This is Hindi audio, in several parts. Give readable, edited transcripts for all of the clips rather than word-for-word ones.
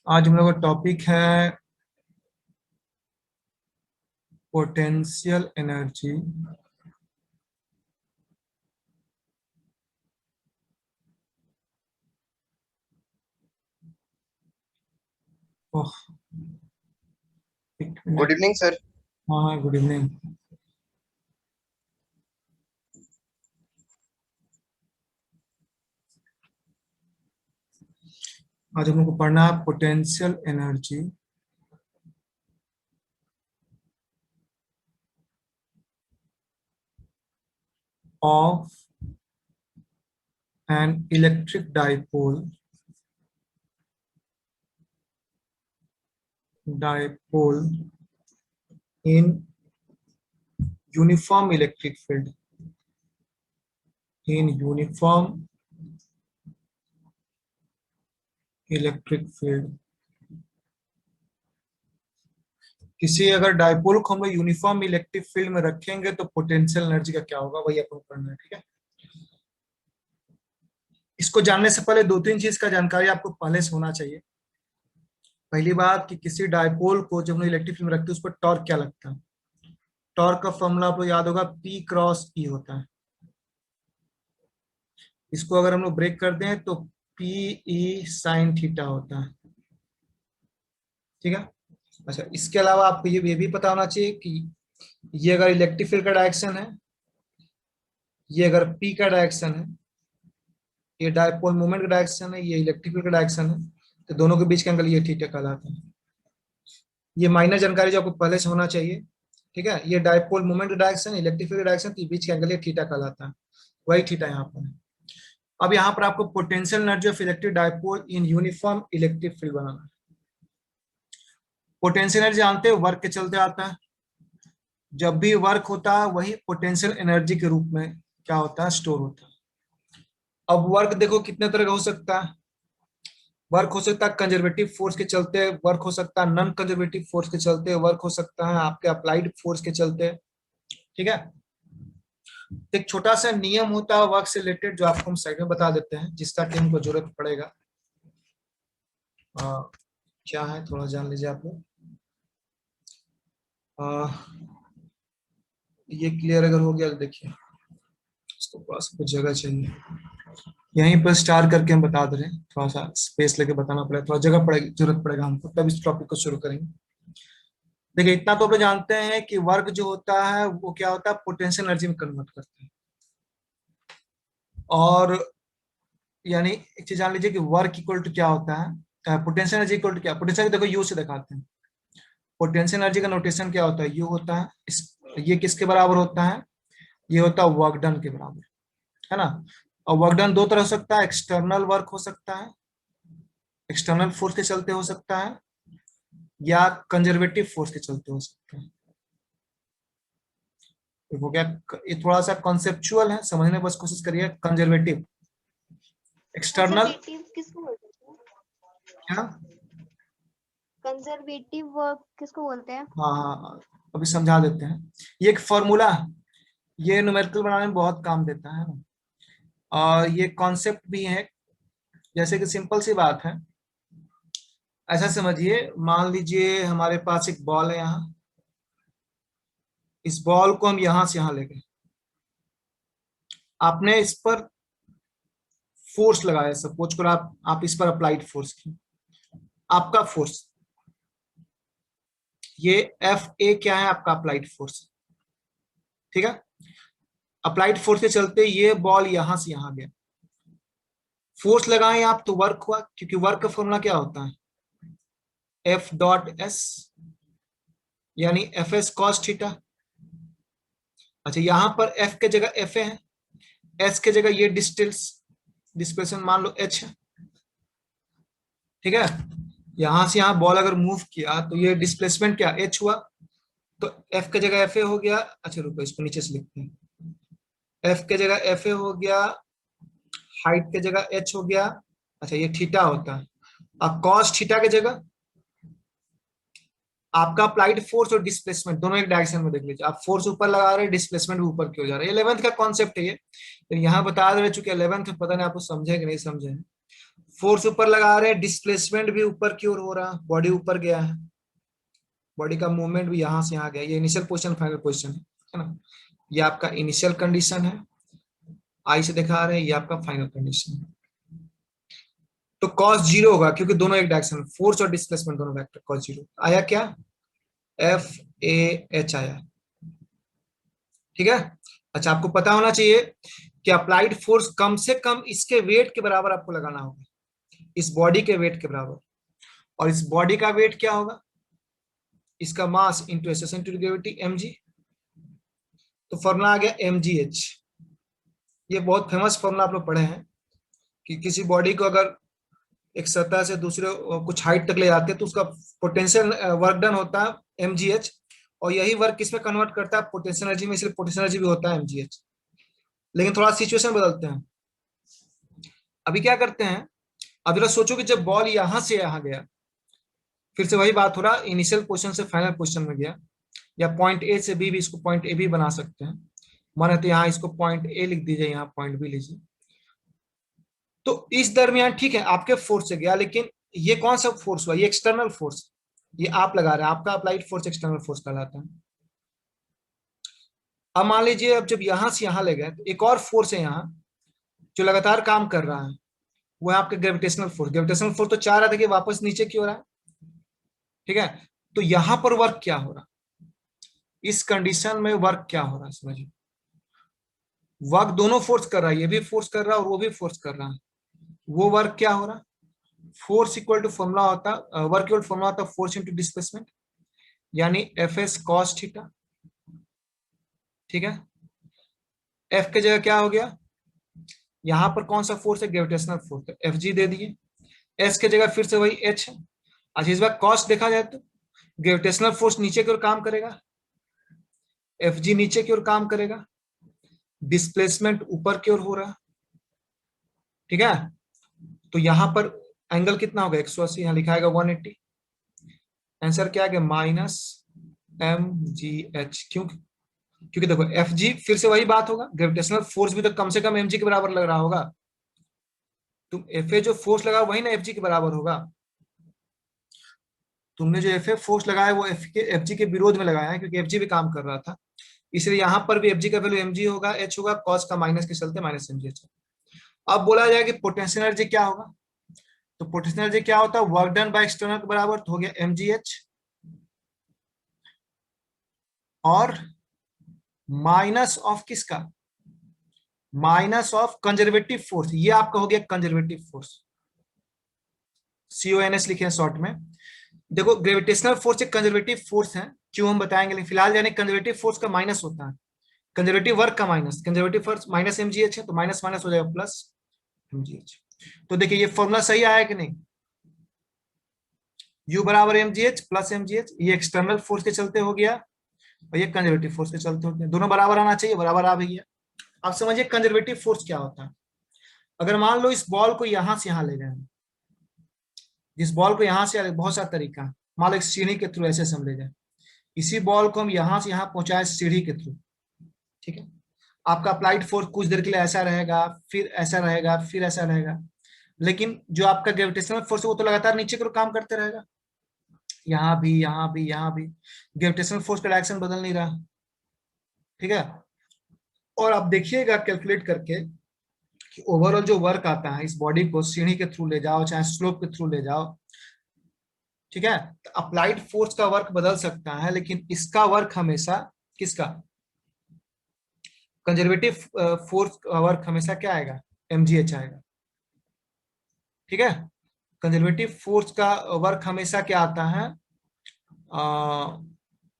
आज हम लोग का टॉपिक है पोटेंशियल एनर्जी। ओह, एक गुड मिनट। Evening sir. हाँ हाँ, गुड इवनिंग। आज हम लोग को पढ़ना है potential energy of an electric dipole in uniform electric field in uniform electric field. किसी अगर डाइपोल को हम लोग यूनिफॉर्म इलेक्ट्रिक फील्ड में रखेंगे तो पोटेंशियल एनर्जी का क्या होगा, वही अपन पढ़ना है। ठीक है, इसको जानने से पहले दो तीन चीज का जानकारी आपको पहले से होना चाहिए। पहली बात कि किसी डाइपोल को जब हम इलेक्ट्रिक फील्ड में रखते हैं उस पर टॉर्क क्या लगता है। टॉर्क का फॉर्मूला आपको याद होगा, P क्रॉस E होता है। इसको अगर हम लोग ब्रेक कर दें तो PE साइन थीटा होता है। ठीक है। अच्छा, इसके अलावा आपको ये भी पता होना चाहिए कि ये अगर इलेक्ट्रिक फील्ड का डायरेक्शन है, ये अगर P का डायरेक्शन है, ये डायपोल मोमेंट का डायरेक्शन है, ये इलेक्ट्रिक फील्ड का डायरेक्शन है, तो दोनों के बीच का एंगल ये थीटा कहलाता है। ये माइनर जानकारी जो आपको पहले से होना चाहिए। ठीक है, ये डायपोल मोमेंट का डायरेक्शन, इलेक्ट्रिक फील्ड का डायरेक्शन, तो बीच का एंगल ये थीटा कहलाता है। वही थीटा यहाँ पर है। अब यहाँ पर आपको potential energy of electric dipole in uniform electric field बनाना है। पोटेंशियल एनर्जी जानते हैं, वर्क के चलते आता है। जब भी वर्क होता है वही पोटेंशियल एनर्जी के रूप में क्या होता है, स्टोर होता है। अब वर्क देखो कितने तरह का हो सकता है। वर्क हो सकता है कंजर्वेटिव फोर्स के चलते, वर्क हो सकता है नॉन कंजर्वेटिव फोर्स के चलते, वर्क हो सकता है आपके अप्लाइड फोर्स के चलते। ठीक है, एक छोटा सा नियम होता है वर्क से रिलेटेड जो आपको हम साइड में बता देते हैं, जिसका कि हमको जरूरत पड़ेगा। क्या है थोड़ा जान लीजिए आप लोग। ये क्लियर अगर हो गया तो देखिए, इसको पास कुछ जगह चाहिए। यहीं पर स्टार करके हम बता दे रहे हैं, थोड़ा सा स्पेस लेके बताना पड़ेगा, थोड़ा जगह पड़ेगी, जरूरत पड़ेगा हमको, तब इस टॉपिक को शुरू करेंगे। देखिए, इतना तो आप जानते हैं कि वर्क जो होता है वो क्या होता है, पोटेंशियल एनर्जी में कन्वर्ट करते हैं। और यानी एक चीज जान लीजिए कि वर्क इक्वल टू क्या होता है, पोटेंशियल एनर्जी इक्वल टू क्या। पोटेंशियल देखो यू से दिखाते हैं। पोटेंशियल एनर्जी का नोटेशन क्या होता है, यू होता है। ये किसके बराबर होता है, ये होता है वर्क डन के बराबर, है ना। और वर्क डन दो तरह हो सकता है, एक्सटर्नल वर्क हो सकता है, एक्सटर्नल फोर्स के चलते हो सकता है, या कंजर्वेटिव फोर्स के चलते हो सकता है। हो गया, ये थोड़ा सा कॉन्सेप्चुअल है, समझने बस कोशिश करिए। कंजर्वेटिव, एक्सटर्नल कंजर्वेटिव किसको बोलते हैं? क्या। कंजर्वेटिव वर्क किसको बोलते हैं? हाँ हाँ, अभी समझा देते हैं। ये एक फॉर्मूला है, ये न्यूमेरिकल बनाने में बहुत काम देता है ना। और ये कॉन्सेप्ट भी है। जैसे कि सिंपल सी बात है, ऐसा समझिए, मान लीजिए हमारे पास एक बॉल है यहाँ। इस बॉल को हम यहां से यहां ले गए, आपने इस पर फोर्स लगाया, सपोज करो आप इस पर अप्लाइड फोर्स की। आपका फोर्स ये एफ ए क्या है, आपका अप्लाइड फोर्स। ठीक है, अप्लाइड फोर्स के चलते ये बॉल यहां से यहां गया। फोर्स लगाएं आप तो वर्क हुआ, क्योंकि वर्क का फॉर्मूला क्या होता है, एफ डॉट एस, यानी एफ एस कॉस थीटा। अच्छा, यहां पर एफ के जगह एफ ए है, एस के जगह ये डिस्टेंस डिस्प्लेसमेंट मान लो एच है। ठीक है, यहां से यहां बॉल अगर मूव किया तो ये डिस्प्लेसमेंट क्या एच हुआ, तो एफ के जगह एफ ए हो गया। अच्छा रुको, इसको नीचे से लिखते हैं। एफ के जगह एफ ए हो गया, हाइट के जगह एच हो गया। अच्छा, ये थीटा होता है। अब कॉस थीटा के जगह आपका अप्लाइड फोर्स और डिस्प्लेसमेंट दोनों एक डायरेक्शन में देख लीजिए। आप फोर्स ऊपर लगा रहे हैं, डिस्प्लेसमेंट भी ऊपर की हो जा रहा है। 11th का कॉन्सेप्ट है ये, तो यहाँ बता दे रहे, चूंकि 11th पता नहीं आपको समझे कि नहीं समझे। फोर्स ऊपर लगा रहे हैं, डिस्प्लेसमेंट भी ऊपर की ओर हो रहा है, बॉडी ऊपर गया है, बॉडी का मूवमेंट भी यहां से यहाँ गया। ये इनिशियल पोजीशन फाइनल पोजीशन है ना। ये आपका इनिशियल कंडीशन है, आई से दिखा रहे हैं, ये आपका फाइनल कंडीशन है। तो कॉस जीरो होगा क्योंकि दोनों एक डायरेक्शन, फोर्स और डिस्प्लेसमेंट दोनों वेक्टर, कॉस जीरो आया क्या, एफ ए एच आया। ठीक है। अच्छा, आपको पता होना चाहिए कि अप्लाइड फोर्स कम से कम इसके वेट के बराबर आपको लगाना होगा, इस बॉडी के वेट के बराबर। और इस बॉडी का वेट क्या होगा, इसका mass into S S into gravity mg। तो फॉर्मूला आ गया mgh। ये बहुत फेमस फॉर्मूला आप लोग पढ़े हैं कि किसी बॉडी को अगर एक सतह से दूसरे कुछ हाइट तक ले जाते हैं तो उसका पोटेंशियल वर्क डन होता है mgh, और यही वर्क किसमें कन्वर्ट करता है, पोटेंशियल एनर्जी में, इसलिए पोटेंशियल एनर्जी भी होता है mgh। लेकिन थोड़ा सिचुएशन बदलते हैं। अभी क्या करते हैं, अब जरा सोचो कि जब बॉल यहां से यहां गया, फिर से वही बात हो रहा, इनिशियल पोजीशन से फाइनल पोजीशन में गया, या पॉइंट ए से बी भी, इसको पॉइंट ए भी बना सकते हैं, माने तो यहाँ इसको पॉइंट ए लिख दीजिए, यहाँ पॉइंट बी लीजिए। तो इस दरमियान ठीक है आपके फोर्स से गया, लेकिन ये कौन सा फोर्स हुआ, ये एक्सटर्नल फोर्स, ये आप लगा रहे हैं, आपका अप्लाइड फोर्स एक्सटर्नल फोर्स कहलाता है। अब मान लीजिए अब जब यहां से यहां ले गए तो एक और फोर्स है यहाँ जो लगातार काम कर रहा है, वो है आपका ग्रेविटेशनल फोर्स। ग्रेविटेशनल फोर्स तो चाह रहा था कि वापस नीचे की हो रहा है, ठीक है। तो यहां पर वर्क क्या हो रहा, इस कंडीशन में वर्क क्या हो रहा है समझिए, वर्क दोनों फोर्स कर रहा है, ये भी फोर्स कर रहा है और वो भी फोर्स कर रहा है। वो वर्क क्या हो रहा, फोर्स इक्वल टू फॉर्मूला होता, वर्क इक्वल फॉर्मूला होता फोर्स इंटू डिस्प्लेसमेंट, यानी एफ एस कॉस थीटा। ठीक है, एफ के जगह क्या हो गया, यहां पर कौन सा फोर्स है, ग्रेविटेशनल फोर्स है, एफ जी दे दिए। एस के जगह फिर से वही एच है। अच्छा, इस बार कॉस देखा जाए तो ग्रेविटेशनल फोर्स नीचे की ओर काम करेगा, एफ जी नीचे की ओर काम करेगा, डिस्प्लेसमेंट ऊपर की ओर हो रहा है। ठीक है, तो यहां पर एंगल कितना होगा, 180, यहां लिखा है 180। आंसर क्या आ गया, माइनस एम जी एच। क्यों, क्योंकि देखो एफ जी फिर से वही बात होगा, ग्रेविटेशनल फोर्स भी तो कम से कम एम जी के बराबर लग रहा होगा। तुम एफ ए जो फोर्स लगा वही ना एफ जी के बराबर होगा। तुमने जो एफ ए फोर्स लगाया वो एफ जी के विरोध में लगाया है, क्योंकि एफ जी भी काम कर रहा था, इसलिए यहां पर भी एफ जी का वैल्यू एम जी होगा, एच होगा, कॉस का माइनस के चलते माइनस एम जी एच। अब बोला जाए कि पोटेंशियल एनर्जी क्या होगा, तो पोटेंशियल एनर्जी क्या होता है, वर्क डन बाय एक्सटर्नल के बराबर, तो हो गया एम जी एच और माइनस ऑफ किसका, माइनस ऑफ कंजर्वेटिव फोर्स। ये आपका हो गया कंजर्वेटिव फोर्स, CONS लिखे हैं शॉर्ट में। देखो ग्रेविटेशनल फोर्स एक कंजर्वेटिव फोर्स है, क्यों हम बताएंगे, लेकिन फिलहाल जाने कंजर्वेटिव फोर्स का माइनस होता है, कंजर्वेटिव वर्क का minus, conservative force minus mgh है, तो माइनस माइनस हो जाएगा प्लस mgh। तो देखिए ये फॉर्मूला सही आया कि नहीं, U बराबर mgh प्लस mgh, ये एक्सटर्नल फोर्स के चलते हो गया और ये कंजर्वेटिव फोर्स के चलते हो गया, दोनों बराबर आना चाहिए, बराबर आ भी गया। आप समझिए कंजर्वेटिव फोर्स क्या होता है। अगर मान लो इस बॉल को यहां से यहां ले गए, जिस बॉल को यहां से, बहुत सारा तरीका है, मान लो एक सीढ़ी के थ्रू ऐसे हम ले जाए, इसी बॉल को हम यहां से यहां पहुंचाए सीढ़ी के थ्रू, ठीक है। आपका अप्लाइड फोर्स कुछ देर के लिए ऐसा रहेगा, फिर ऐसा रहेगा, फिर ऐसा रहेगा, लेकिन जो आपका ग्रेविटेशनल फोर्स है वो तो लगातार नीचे की ओर काम करते रहेगा, यहाँ भी, यहाँ भी, यहाँ भी, ग्रेविटेशनल फोर्स का डायरेक्शन बदल नहीं रहा। ठीक है, और आप देखिएगा कैलकुलेट करके कि ओवरऑल जो वर्क आता है, इस बॉडी को सीढ़ी के थ्रू ले जाओ चाहे स्लोप के थ्रू ले जाओ, ठीक है, तो अप्लाइड फोर्स का वर्क बदल सकता है, लेकिन इसका वर्क हमेशा किसका, कंजर्वेटिव फोर्स वर्क हमेशा क्या आएगा, mgh आएगा। ठीक है, कंजर्वेटिव फोर्स का वर्क हमेशा क्या आता है,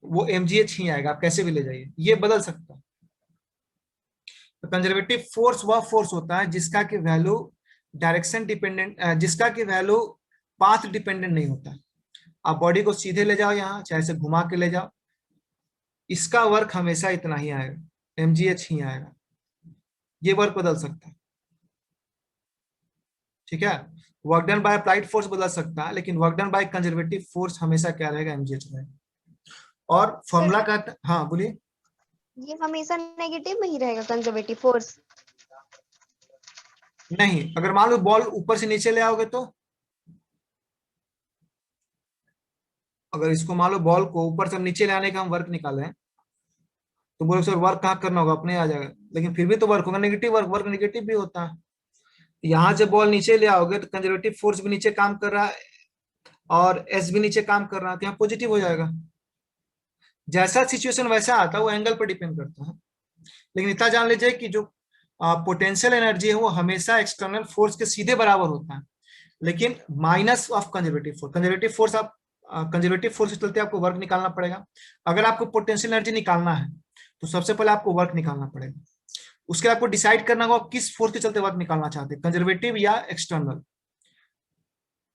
वो mgh ही आएगा, आप कैसे भी ले जाइए, ये बदल सकता है। तो कंजर्वेटिव फोर्स वह फोर्स होता है जिसका की वैल्यू डायरेक्शन डिपेंडेंट, जिसका की वैल्यू पाथ डिपेंडेंट नहीं होता। आप बॉडी को सीधे ले जाओ यहाँ, चाहे से घुमा के ले जाओ, इसका वर्क हमेशा इतना ही आएगा, mgh ही आएगा, ये वर्क बदल सकता है। ठीक है, work done by applied force बदल सकता है, लेकिन work done by conservative force हमेशा क्या रहेगा, mgh रहेगा। और सर फॉर्मूला का, हाँ बोलिए। ये हमेशा नेगेटिव में ही रहेगा कंजर्वेटिव फोर्स। नहीं, अगर मान लो बॉल ऊपर से नीचे ले आओगे तो, अगर इसको मान लो बॉल को ऊपर से नीचे ले आने का हम वर्क निकालें, तो बोलो सर वर्क कहाँ करना होगा, अपने आ जाएगा, लेकिन फिर भी तो वर्क होगा, नेगेटिव वर्क, वर्क नेगेटिव भी होता है। यहाँ जब बॉल नीचे ले आओगे तो कंजर्वेटिव फोर्स भी नीचे काम कर रहा है और एस भी नीचे काम कर रहा है, तो यहाँ पॉजिटिव हो जाएगा। जैसा सिचुएशन वैसा आता है, वो एंगल पर डिपेंड करता है। लेकिन इतना जान लीजिए कि जो पोटेंशियल एनर्जी है वो हमेशा एक्सटर्नल फोर्स के सीधे बराबर होता है, लेकिन minus of conservative force. Conservative force आप कंजर्वेटिव फोर्स के चलते आपको वर्क निकालना पड़ेगा। अगर आपको पोटेंशियल एनर्जी निकालना है तो सबसे पहले आपको वर्क निकालना पड़ेगा। उसके बाद आपको डिसाइड करना होगा किस फोर्स के चलते वर्क निकालना चाहते हैं, कंजर्वेटिव या एक्सटर्नल।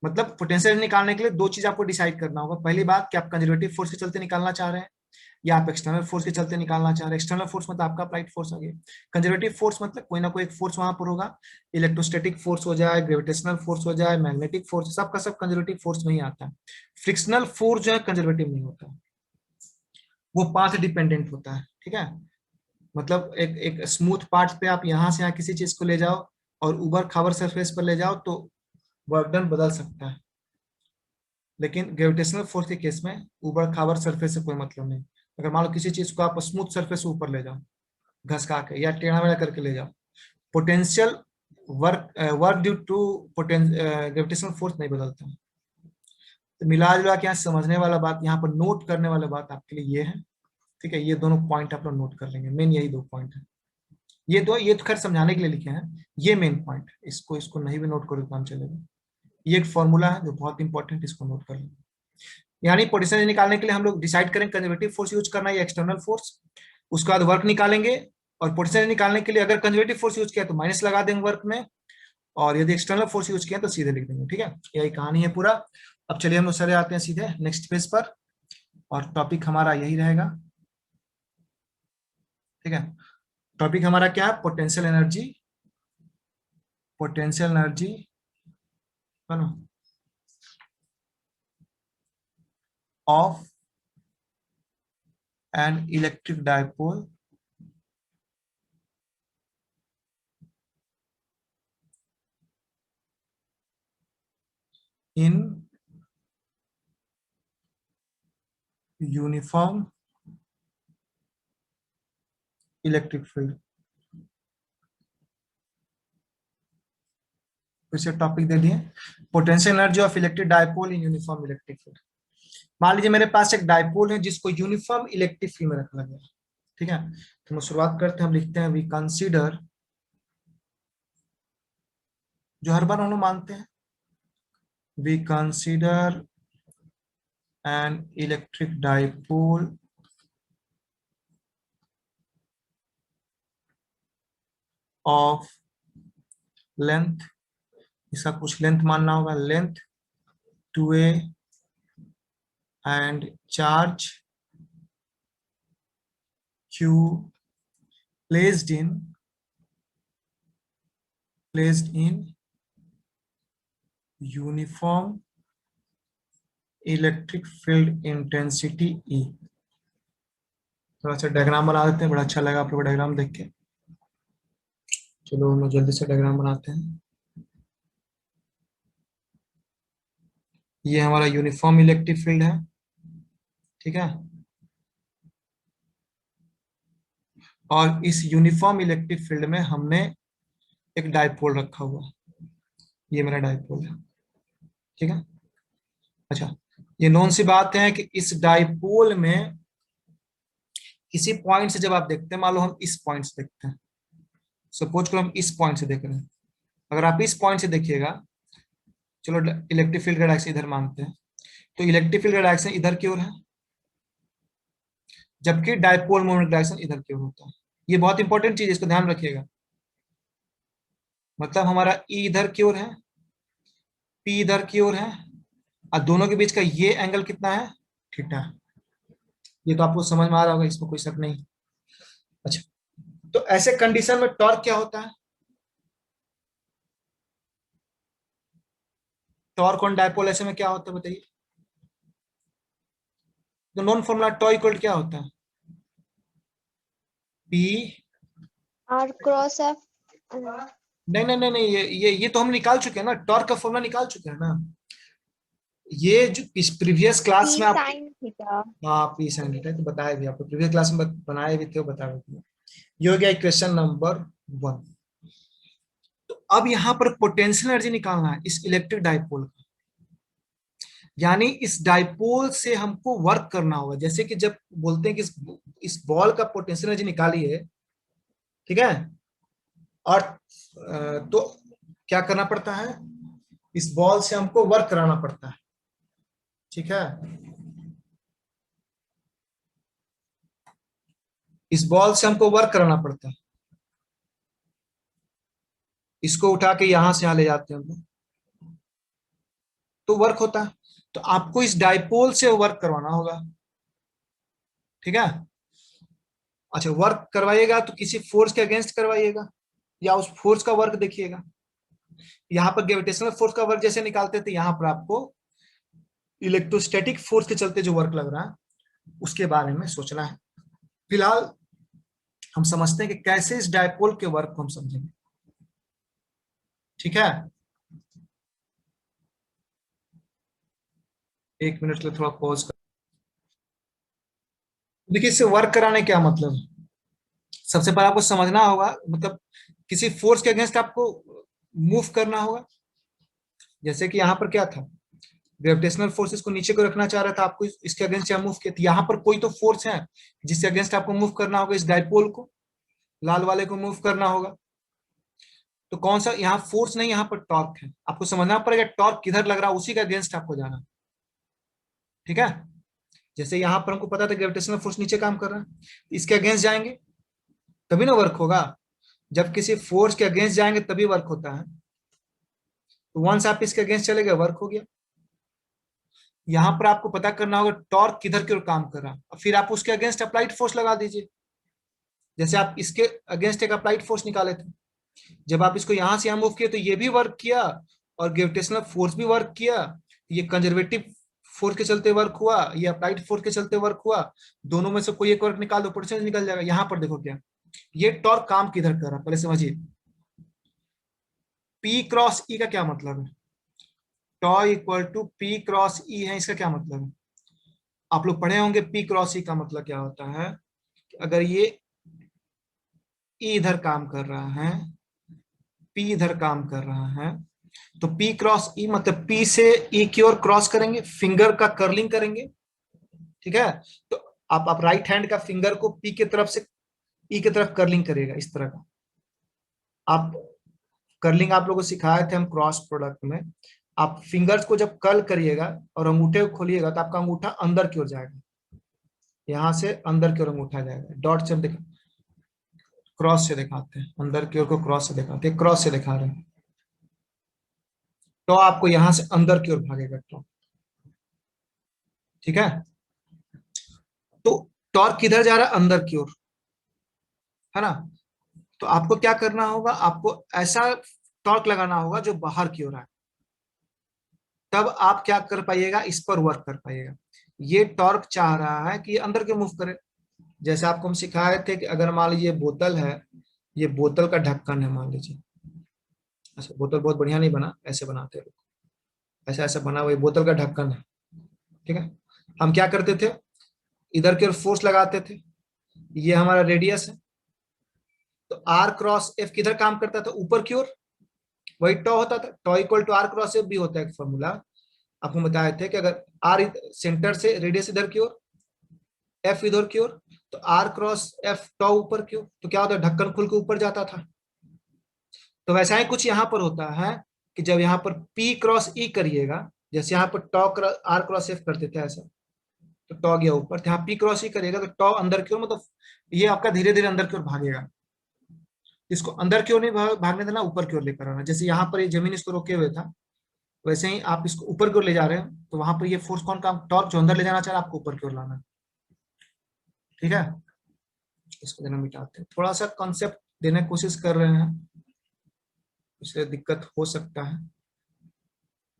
मतलब पोटेंशियल निकालने के लिए दो चीज आपको डिसाइड करना होगा। पहली बात कि आप कंजर्वेटिव फोर्स के चलते निकालना चाह रहे हैं या आप एक्सटर्नल फोर्स के चलते निकालना चाह रहे हैं। एक्सटर्नल फोर्स मतलब आपका अप्लाइड फोर्स आ गया, कंजर्वेटिव फोर्स मतलब कोई ना कोई एक फोर्स वहां पर होगा, इलेक्ट्रोस्टैटिक फोर्स हो जाए, ग्रेविटेशनल फोर्स हो जाए, मैग्नेटिक फोर्स, सबका सब कंजर्वेटिव फोर्स में ही आता है। फ्रिक्शनल फोर्स जो है कंजर्वेटिव नहीं होता, वो पाथ डिपेंडेंट होता है। ठीक है, मतलब एक एक स्मूथ पार्ट पे आप यहाँ से यहाँ किसी चीज को ले जाओ और उबड़ खाबड़ सरफेस पर ले जाओ तो वर्क डन बदल सकता है। लेकिन ग्रेविटेशनल फोर्स के केस में ऊबड़ खाबड़ सरफेस से कोई मतलब नहीं। अगर मान लो किसी चीज को आप स्मूथ सरफेस से ऊपर ले जाओ घसका के या टेढ़ा मेढ़ा करके ले जाओ, potential work work due to gravitational force नहीं बदलता है। तो मिला जुला के यहाँ समझने वाला बात, यहाँ पर नोट करने वाला बात आपके लिए ये है। ठीक है, ये दोनों पॉइंट आप लोग नोट कर लेंगे, मेन यही दो पॉइंट है। ये तो खैर समझाने के लिए लिखे हैं, ये मेन पॉइंट, इसको इसको नहीं भी नोट करो तो काम चलेगा। ये एक फॉर्मूला है जो बहुत इंपॉर्टेंट, इसको नोट कर लेंगे। यानी पोटेंशियल निकालने के लिए हम लोग डिसाइड करें कंजर्वेटिव फोर्स यूज करना है या एक्सटर्नल फोर्स, उसके बाद वर्क निकालेंगे। और पोटेंशियल निकालने के लिए अगर कंजर्वेटिव फोर्स यूज किया तो माइनस लगा देंगे वर्क में, और यदि एक्सटर्नल फोर्स यूज किया तो सीधे लिख देंगे। ठीक है, यही कहानी है पूरा। अब चलिए हम लोग चले आते हैं सीधे नेक्स्ट पेज पर, और टॉपिक हमारा यही रहेगा। ठीक है, टॉपिक हमारा क्या है, potential energy. Potential energy of N electric dipole in uniform electric field. फिर से टॉपिक दे दिए, potential energy of electric dipole in uniform electric field. मान लीजिए मेरे पास एक डायपोल है जिसको यूनिफॉर्म इलेक्ट्रिक फील्ड में रखा गया। ठीक है, तो हम शुरुआत करते हैं, हम लिखते हैं वी कंसीडर, जो हर बार हम लोग मानते हैं, we consider an electric dipole of length, इसका कुछ लेंथ मानना होगा, length 2a and charge q placed in uniform electric field intensity E। थोड़ा सा डायग्राम बना देते हैं, बड़ा अच्छा लगा आप लोग डायग्राम देख के। चलो हम लोग जल्दी से डायग्राम बनाते हैं। ये हमारा यूनिफॉर्म इलेक्ट्रिक फील्ड है। ठीक है, और इस यूनिफॉर्म इलेक्ट्रिक फील्ड में हमने एक डायपोल रखा हुआ, ये मेरा डायपोल है। ठीक है, अच्छा, ये नॉन सी बात है कि इस डायपोल में किसी पॉइंट से जब आप देखते हैं, मान लो हम इस पॉइंट से देखते हैं, सपोज करो हम इस पॉइंट से देख रहे हैं, अगर आप इस पॉइंट से देखिएगा, चलो इलेक्ट्रिक फील्ड का डायरेक्शन इधर मानते हैं, तो इलेक्ट्रिक फील्ड का डायरेक्शन इधर की ओर है, जबकि डायपोल मोमेंट डायरेक्शन इधर की ओर होता है। ये बहुत इंपॉर्टेंट चीज है, इसको ध्यान रखिएगा। मतलब हमारा ई इधर की ओर है, पी इधर की ओर है, और दोनों के बीच का ये एंगल कितना है, थीटा। ये तो आपको समझ में आ रहा होगा, इसमें कोई शक नहीं। अच्छा, तो ऐसे कंडीशन में टॉर्क क्या होता है, टॉर्क ऑन डायपोल ऐसे में क्या होता है बताइए। तो नॉन फॉर्मूला टॉ इक्वल क्या होता है, पी R क्रॉस F नहीं नहीं नहीं नहीं, ये तो हम निकाल चुके हैं ना, टॉर्क का फॉर्मूला निकाल चुके हैं ना। ये जो इस प्रीवियस क्लास पी में आप, साइन थीटा। हाँ पी साइन थीटा तो बताया भी आपको, प्रीवियस क्लास में बनाए भी थे, बताया भी थे। ये हो गया क्वेश्चन नंबर 1। तो अब यहाँ पर पोटेंशियल एनर्जी निकालना है इस इलेक्ट्रिक डाइपोल का, यानी इस डाइपोल से हमको वर्क करना होगा। जैसे कि जब बोलते हैं कि इस बॉल का पोटेंशियल एनर्जी निकालिए, ठीक है, और तो क्या करना पड़ता है, इस बॉल से हमको वर्क कराना पड़ता है, ठीक है। इस बॉल से हमको वर्क कराना पड़ता है, इसको उठा के यहां से यहां ले जाते हैं हम लोग, तो वर्क होता है। तो आपको इस डाइपोल से वर्क करवाना होगा, ठीक है। अच्छा, वर्क करवाइएगा तो किसी फोर्स के अगेंस्ट करवाइएगा, या उस फोर्स का वर्क देखिएगा। यहाँ पर ग्रेविटेशनल फोर्स का वर्क जैसे निकालते थे, यहाँ पर आपको इलेक्ट्रोस्टैटिक फोर्स के चलते जो वर्क लग रहा है उसके बारे में सोचना है। फिलहाल हम समझते हैं कि कैसे इस डायपोल के वर्क को हम समझेंगे, ठीक है। 1 मिनट के लिए थोड़ा पॉज कर। देखिए, इससे वर्क कराने क्या मतलब है, सबसे पहले आपको समझना होगा, मतलब किसी फोर्स के अगेंस्ट आपको मूव करना होगा। जैसे कि यहाँ पर क्या था, ग्रेविटेशनल फोर्स इसको नीचे को रखना चाह रहा था, आपको इसके अगेंस्ट यहाँ मूव किया, तो यहाँ पर कोई तो फोर्स है जिसके अगेंस्ट आपको मूव करना होगा, इस डायपोल को, लाल वाले को मूव करना होगा। तो कौन सा यहाँ फोर्स नहीं, यहाँ पर टॉर्क है, आपको समझना पड़ेगा टॉर्क किधर लग रहा है, उसी का अगेंस्ट आपको जाना, ठीक है। जैसे यहाँ पर हमको पता था ग्रेविटेशनल फोर्स नीचे काम कर रहा है, इसके अगेंस्ट जाएंगे तभी ना वर्क होगा। जब किसी फोर्स के अगेंस्ट जाएंगे तभी वर्क होता है। तो वंस आप इसके अगेंस्ट चले गए, वर्क हो गया। यहाँ पर आपको पता करना होगा टॉर्क किधर की ओर काम कर रहा है, फिर आप उसके अगेंस्ट अप्लाइड फोर्स लगा दीजिए। जैसे आप इसके अगेंस्ट एक अप्लाइड फोर्स निकाले थे, जब आप इसको यहां से यहां मूव किए तो ये भी वर्क किया, और ग्रेविटेशनल फोर्स भी वर्क किया। ये कंजर्वेटिव फोर्स के चलते वर्क हुआ, ये अप्लाइड फोर्स के चलते वर्क हुआ। दोनों में से कोई एक वर्क निकाल दो, पोटेंशियल निकल जाएगा। यहाँ पर देखो क्या, ये टॉर्क काम किधर कर रहा है, पहले समझिए। पी क्रॉस ई का क्या मतलब है, टॉ इक्वल टू पी क्रॉस ई है, इसका क्या मतलब है। आप लोग पढ़े होंगे पी क्रॉस ई का मतलब क्या होता है, अगर ये ई इधर काम कर रहा है, पी इधर काम कर रहा है, तो पी क्रॉस ई मतलब पी से ई की ओर क्रॉस करेंगे, फिंगर का कर्लिंग करेंगे, ठीक है। तो आप राइट हैंड का फिंगर को पी की तरफ से ई की तरफ कर्लिंग करेगा, इस तरह का। आप कर्लिंग आप लोगों को सिखाए थे हम क्रॉस प्रोडक्ट में। आप फिंगर्स को जब कर्ल करिएगा और अंगूठे को खोलिएगा तो आपका अंगूठा अंदर की ओर जाएगा, यहां से अंदर की ओर अंगूठा जाएगा। डॉट से दिखा, क्रॉस से दिखाते हैं, अंदर की ओर को क्रॉस से दिखाते हैं, क्रॉस से दिखा रहे हैं। तो आपको यहां से अंदर की ओर भागेगा तो, ठीक है। तो टॉर्क किधर जा रहा है, अंदर की ओर, है ना। तो आपको क्या करना होगा, आपको ऐसा टॉर्क लगाना होगा जो बाहर की ओर है, तब आप क्या कर पाइएगा, इस पर वर्क कर पाइएगा। ये टॉर्क चाह रहा है कि ये अंदर के मूव करे। जैसे आपको हम सिखाए थे कि अगर मान लीजिए बोतल है, ये बोतल का ढक्कन है मान लीजिए। अच्छा, बोतल बहुत बढ़िया नहीं बना, ऐसे बनाते हैं लोग, ऐसा ऐसा बना हुआ, ये बोतल का ढक्कन है, ठीक है। हम क्या करते थे, इधर की ओर फोर्स लगाते थे, ये हमारा रेडियस है। तो आर क्रॉस एफ किधर काम करता था, ऊपर की ओर, वही टॉ होता था। Tau equal to R cross F भी होता है एक फॉर्मूला, आपको बताए थे कि अगर आर सेंटर से रेडियस इधर की ओर, एफ इधर की ओर, तो आर क्रॉस एफ टॉ ऊपर की ओर, तो क्या होता है, ढक्कन खुल के ऊपर जाता था। तो वैसा ही कुछ यहाँ पर होता है कि जब यहाँ पर पी क्रॉस ई करिएगा, जैसे यहाँ पर टॉ आर क्रॉस एफ करते थे ऐसा, तो टॉ गया ऊपर, तो यहाँ पी क्रॉस ई करिएगा तो टॉ अंदर की ओर, मतलब ये आपका धीरे धीरे अंदर की ओर भागेगा। इसको अंदर की ओर नहीं भागने देना, ऊपर की ओर लेकर आना। जैसे यहाँ पर ये जमीन इसको रोके हुए था, वैसे ही आप इसको ऊपर की ओर ले जा रहे हैं, तो वहां पर ये फोर्स कौन काम, टॉर्क जो अंदर ले जाना चाह रहा है, आपको ऊपर की ओर लाना है, ठीक है। इसको देना मिटाते हैं, थोड़ा सा कॉन्सेप्ट देने की कोशिश कर रहे हैं, इसलिए दिक्कत हो सकता है।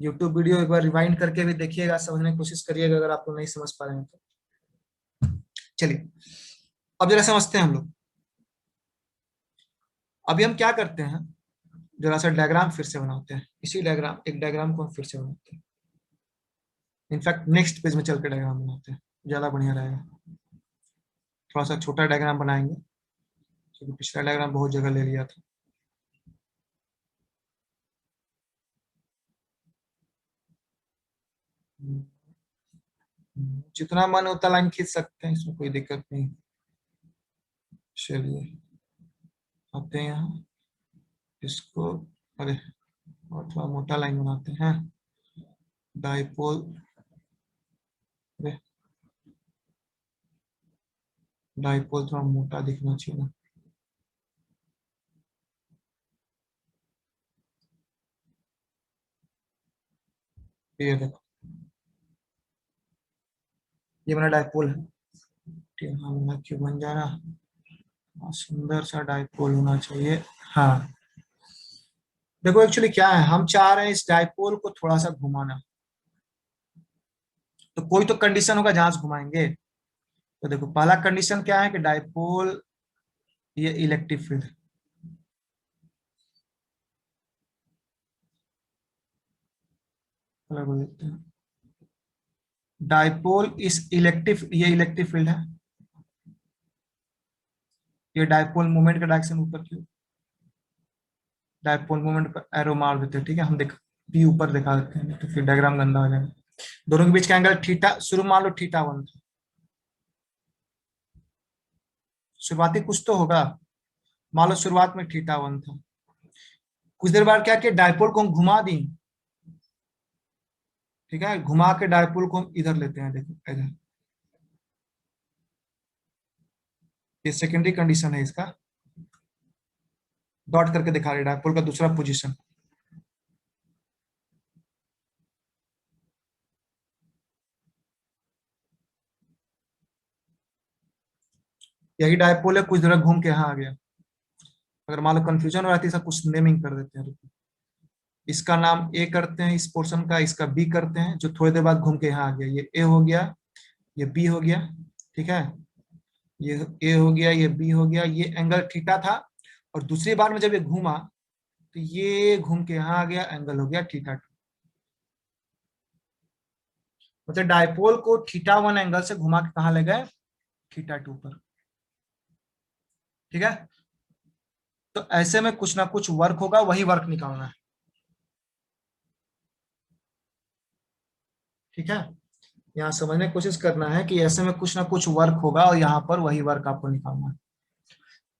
यूट्यूब वीडियो एक बार रिवाइंड करके भी देखिएगा, समझने की कोशिश करिएगा अगर आप लोग नहीं समझ पा रहे हैं तो। चलिए, अब जरा समझते हैं हम लोग। अभी हम क्या करते हैं, जरा सा डायग्राम फिर से बनाते हैं, इसी डायग्राम, एक डायग्राम को हम फिर से बनाते हैं। इनफैक्ट नेक्स्ट पेज में चल के डायग्राम बनाते हैं, ज्यादा बढ़िया रहेगा। थोड़ा सा छोटा डायग्राम बनाएंगे क्योंकि पिछला डायग्राम बहुत जगह ले लिया था। जितना मन उतना लाइन खींच सकते हैं, इसमें कोई दिक्कत नहीं। चलिए आते हैं यहाँ, इसको, अरे और थोड़ा मोटा लाइन बनाते हैं। डाइपोल, अरे डाइपोल थोड़ा मोटा दिखना चाहिए ना। ये देखो, ये मेरा डाइपोल है। ठीक है, हाँ मेरा क्यों बन जा रहा, सुंदर सा डाइपोल होना चाहिए। हाँ देखो, एक्चुअली क्या है, हम चाह रहे हैं इस डाइपोल को थोड़ा सा घुमाना, तो कोई तो कंडीशन होगा जहां से घुमाएंगे। तो देखो पहला कंडीशन क्या है कि डाइपोल, ये इलेक्ट्रिक फील्ड, कलर को देखते हैं। डाइपोल इस इलेक्ट्रिक, ये इलेक्ट्रिक फील्ड है, ये डाइपोल मोमेंट का डायरेक्शन ऊपर की, डाइपोल मोमेंट पर एरो मार देते हैं। ठीक है, हम देख पी ऊपर दिखा देते हैं, तो फिर डायग्राम गंदा हो जाएगा। दोनों के बीच का एंगल थीटा, शुरू मान लो थीटा 1 था, शुरुआती कुछ तो होगा, मान लो शुरुआत में थीटा 1 था। कुछ देर बाद क्या किया, डाइपोल को हम घुमा दी। ठीक है, घुमा के डाइपोल को हम इधर लेते हैं, देखो इधर, ये सेकेंडरी कंडीशन है इसका, डॉट करके दिखा रहे डाइपोल का दूसरा पोजीशन। यही डाइपोल है, कुछ देर घूम के यहाँ आ गया। अगर मान लो कंफ्यूजन हो रहा है तो इसका कुछ नेमिंग कर देते हैं, रुको। इसका नाम ए करते हैं, इस पोर्शन का, इसका बी करते हैं, जो थोड़ी देर बाद घूम के यहाँ आ गया। ये ए हो गया, ये बी हो गया। ठीक है, ये ए हो गया, ये बी हो गया, ये एंगल थीटा था। और दूसरी बार में जब ये घूमा तो ये घूम के यहाँ आ गया, एंगल हो गया थीटा 2। मतलब डाइपोल को थीटा 1 एंगल से घुमा के कहा ले गए, थीटा 2 पर। ठीक है, तो ऐसे में कुछ ना कुछ वर्क होगा, वही वर्क निकालना है। ठीक है, यहाँ समझने की कोशिश करना है कि ऐसे में कुछ ना कुछ वर्क होगा और यहाँ पर वही वर्क आपको निकालना है।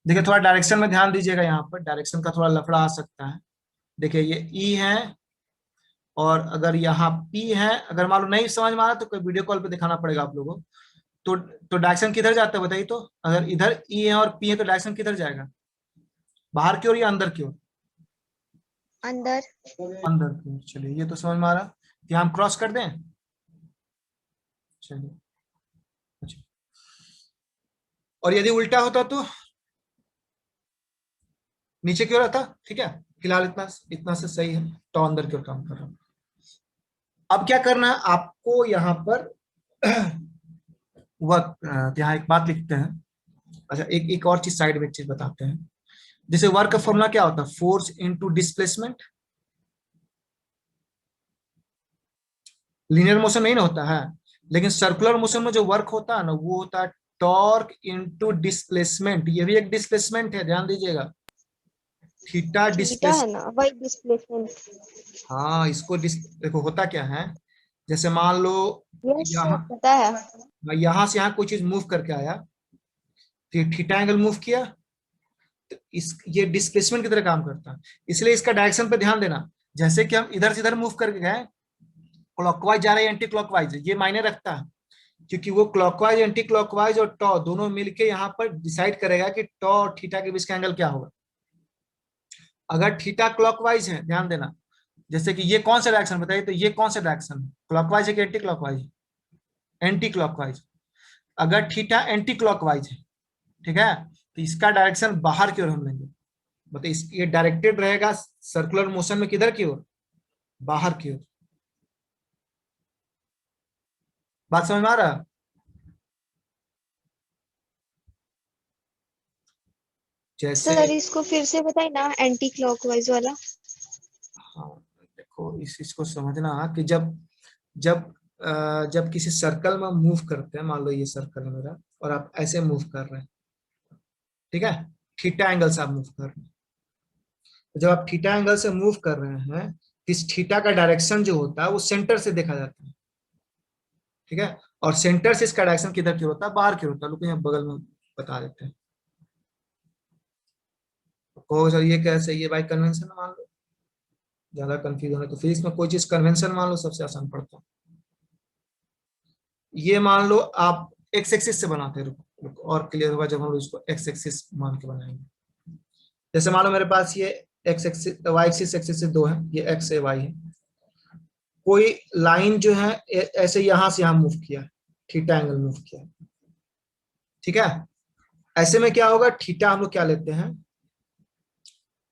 देखिए थोड़ा डायरेक्शन में ध्यान दीजिएगा, यहाँ पर डायरेक्शन का थोड़ा लफड़ा आ सकता है। देखिए ये ई है, और अगर यहाँ पी है, अगर मान लो नहीं समझ में आ रहा तो कोई वीडियो कॉल पे दिखाना पड़ेगा आप लोगों को। तो डायरेक्शन किधर जाता है बताइए तो, अगर इधर ई है और पी है तो डायरेक्शन किधर जाएगा, बाहर की ओर या अंदर की ओर? अंदर। अंदर की ओर। चलिए ये तो समझ में आ रहा, यहाँ हम क्रॉस कर दें। चलिए, अच्छा, और यदि उल्टा होता तो नीचे की ओर आता। ठीक है, फिलहाल इतना इतना से सही है, तो अंदर की ओर काम कर रहा हूं। अब क्या करना है आपको यहाँ पर वर्क, यहाँ एक बात लिखते हैं। अच्छा, एक और चीज साइड में, एक चीज बताते हैं। जैसे वर्क का फॉर्मूला क्या होता है, force into displacement. Linear motion नहीं ना होता है, लेकिन सर्कुलर मोशन में जो वर्क होता है ना, वो होता है टॉर्क इनटू डिस्प्लेसमेंट। ये भी एक डिस्प्लेसमेंट है, ध्यान दीजिएगा, थीटा थीटा डिस्प्लेस। है ना, वही डिस्प्लेसमेंट। हाँ इसको देखो होता क्या है, जैसे मान लो यस सर, यहाँ, पता है। यहाँ से यहाँ कोई चीज मूव करके आया, तो ये थीटा एंगल मूव किया, तो इस ये डिस्प्लेसमेंट की तरह काम करता है। इसलिए इसका डायरेक्शन पे ध्यान देना। जैसे कि हम इधर से इधर मूव करके गए, क्लॉकवाइज जा रहे हैं एंटी क्लॉकवाइज, ये मायने रखता है, क्योंकि वो क्लॉकवाइज, एंटी क्लॉकवाइज और टॉ दोनों मिलके यहाँ पर डिसाइड करेगा कि टॉ और थीटा के बीच का एंगल क्या होगा। अगर थीटा क्लॉकवाइज है, ध्यान देना, जैसे कि ये कौन सा डायरेक्शन बताइए, तो ये कौन सा डायरेक्शन है, क्लॉकवाइज है कि एंटी क्लॉकवाइज? Anti clockwise. अगर थीटा एंटी क्लॉकवाइज है, ठीक है, तो इसका डायरेक्शन बाहर की ओर हम लेंगे, मतलब ये डायरेक्टेड रहेगा सर्कुलर मोशन में किधर की ओर, बाहर की ओर। बात समझ में आ रहा है? जैसे सर इसको फिर से बताइए ना, एंटी क्लॉकवाइज वाला। देखो इस चीज को समझना कि जब जब जब किसी सर्कल में मूव करते हैं, मान लो ये सर्कल है मेरा और आप ऐसे मूव कर रहे हैं, ठीक है, थीटा एंगल से आप मूव कर रहे हैं। तो जब आप थीटा एंगल से मूव कर रहे हैं, इस थीटा का डायरेक्शन जो होता है वो सेंटर से देखा जाता है, ठीक है, और सेंटर से इसका डायरेक्शन किधर की होता है, बाहर की होता है। लोग यहाँ बगल में बता देते हैं। तो सर ये कैसे, ये बाई कन्वेंशन मान लो, ज्यादा कंफ्यूज होना तो फिजिक्स में कोई चीज कन्वेंशन मान लो, सबसे आसान पड़ता है। ये मान लो आप एक्स एक्सिस से बनाते हैं, रुको और क्लियर होगा जब हम इसको एक्स एक्सिस मान के बनाएंगे। जैसे मान लो मेरे पास ये X axis, Y axis, axis से दो है, ये एक्स है, वाई है। कोई लाइन जो है ऐसे यहां से यहां मूव किया, थीटा एंगल मूव किया, ठीक है। ऐसे में क्या होगा, थीटा हम लोग क्या लेते हैं,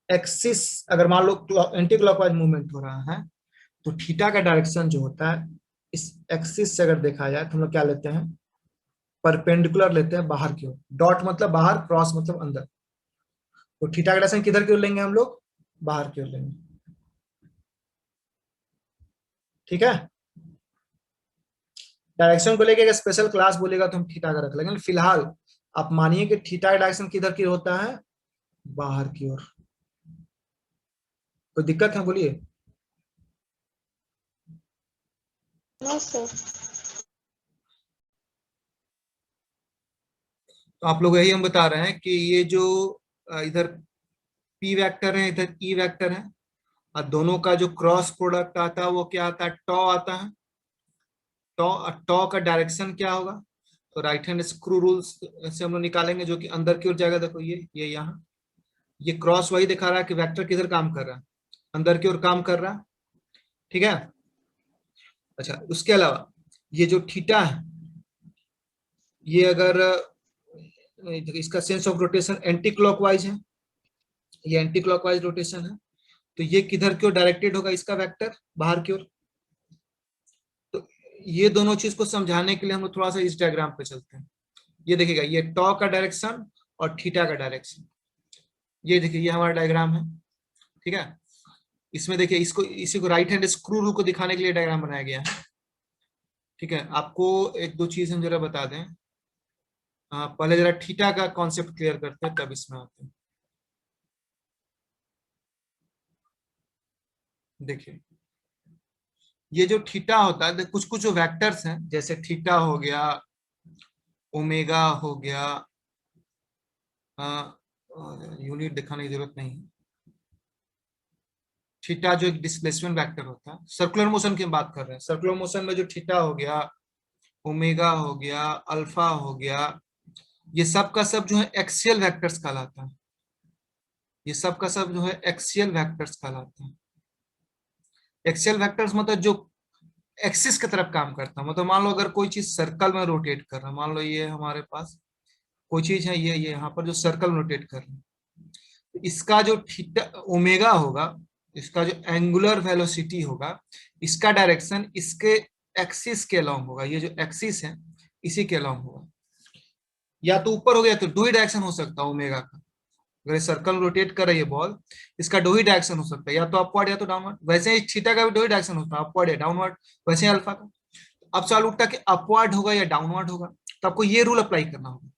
एक्सिस, अगर मान लो एंटी क्लॉकवाइज मूवमेंट हो रहा है तो थीटा का डायरेक्शन जो होता है इस एक्सिस से अगर देखा जाए तो हम लोग क्या लेते हैं, परपेंडिकुलर लेते हैं बाहर की ओर। डॉट मतलब बाहर, क्रॉस मतलब अंदर। तो थीटा का डायरेक्शन किधर की ओर लेंगे हम लोग, बाहर की ओर लेंगे, ठीक है। डायरेक्शन को लेके स्पेशल क्लास बोलेगा तो हम थीटा का रख लेंगे, फिलहाल आप मानिए कि थीटा का डायरेक्शन किधर की होता है, बाहर की ओर। कोई दिक्कत है बोलिए। No, sir. तो आप लोग यही हम बता रहे हैं कि ये जो इधर पी वेक्टर है, इधर ई वेक्टर है, और दोनों का जो क्रॉस प्रोडक्ट आता है वो क्या आता है, टॉ आता है। टॉ टॉ का डायरेक्शन क्या होगा, तो राइट हैंड स्क्रू रूल्स से हम लोग निकालेंगे, जो कि अंदर की ओर जाएगा। देखो ये यहाँ, ये क्रॉस वही दिखा रहा है कि वेक्टर किधर काम कर रहा है, अंदर की ओर काम कर रहा है, ठीक है। अच्छा, उसके अलावा ये जो थीटा है, ये अगर इसका sense of rotation anti clockwise है, ये एंटी क्लॉकवाइज रोटेशन है, तो ये किधर की ओर डायरेक्टेड होगा, इसका वेक्टर बाहर की ओर। तो ये दोनों चीज को समझाने के लिए हम लोग थोड़ा सा इस डायग्राम पे चलते हैं। ये देखिएगा, ये टॉ का डायरेक्शन और थीटा का डायरेक्शन, ये देखिए ये हमारा डायग्राम है, ठीक है। इसमें देखिए, इसको इसी को राइट हैंड स्क्रू रूल को दिखाने के लिए डायग्राम बनाया गया है, ठीक है। आपको एक दो चीज हम जरा बता दें। पहले जरा थीटा का कॉन्सेप्ट क्लियर करते हैं, तब इसमें आते हैं। देखिए, ये जो थीटा होता है, कुछ कुछ जो वेक्टर्स हैं, जैसे थीटा हो गया, ओमेगा हो गया, यूनिट दिखाने की जरूरत नहीं है। थीटा जो एक डिस्प्लेसमेंट वेक्टर होता है, सर्कुलर मोशन की हम बात कर रहे हैं, सर्कुलर मोशन में जो थीटा हो गया, ओमेगा हो गया, अल्फा हो गया, ये सब का सब जो है एक्सियल वेक्टर्स कहलाता है। ये सब का सब जो है एक्सियल वेक्टर्स कहलाता है। एक्सियल वेक्टर्स मतलब जो एक्सिस की तरफ काम करता है। मतलब मान लो अगर कोई चीज सर्कल में रोटेट कर रहा है, मान लो ये हमारे पास कोई चीज है, ये यहाँ पर जो सर्कल में रोटेट कर रही है, तो इसका जो थीटा ओमेगा होगा, इसका जो एंगुलर वेलोसिटी होगा, इसका डायरेक्शन इसके एक्सिस के अलोंग होगा। ये जो एक्सिस है इसी के अलोंग होगा, या तो ऊपर हो गया, तो दो ही डायरेक्शन हो सकता है ओमेगा का। अगर सर्कल रोटेट कर रही है बॉल, इसका दो ही डायरेक्शन हो सकता है, या तो अपवर्ड या तो डाउनवर्ड। वैसे ही थीटा का भी दो ही डायरेक्शन होता है, अपवर्ड या डाउनवर्ड। वैसे ही अल्फा का। अब सवाल उठता कि अपवर्ड होगा या डाउनवर्ड होगा, तो आपको ये रूल अप्लाई करना होगा।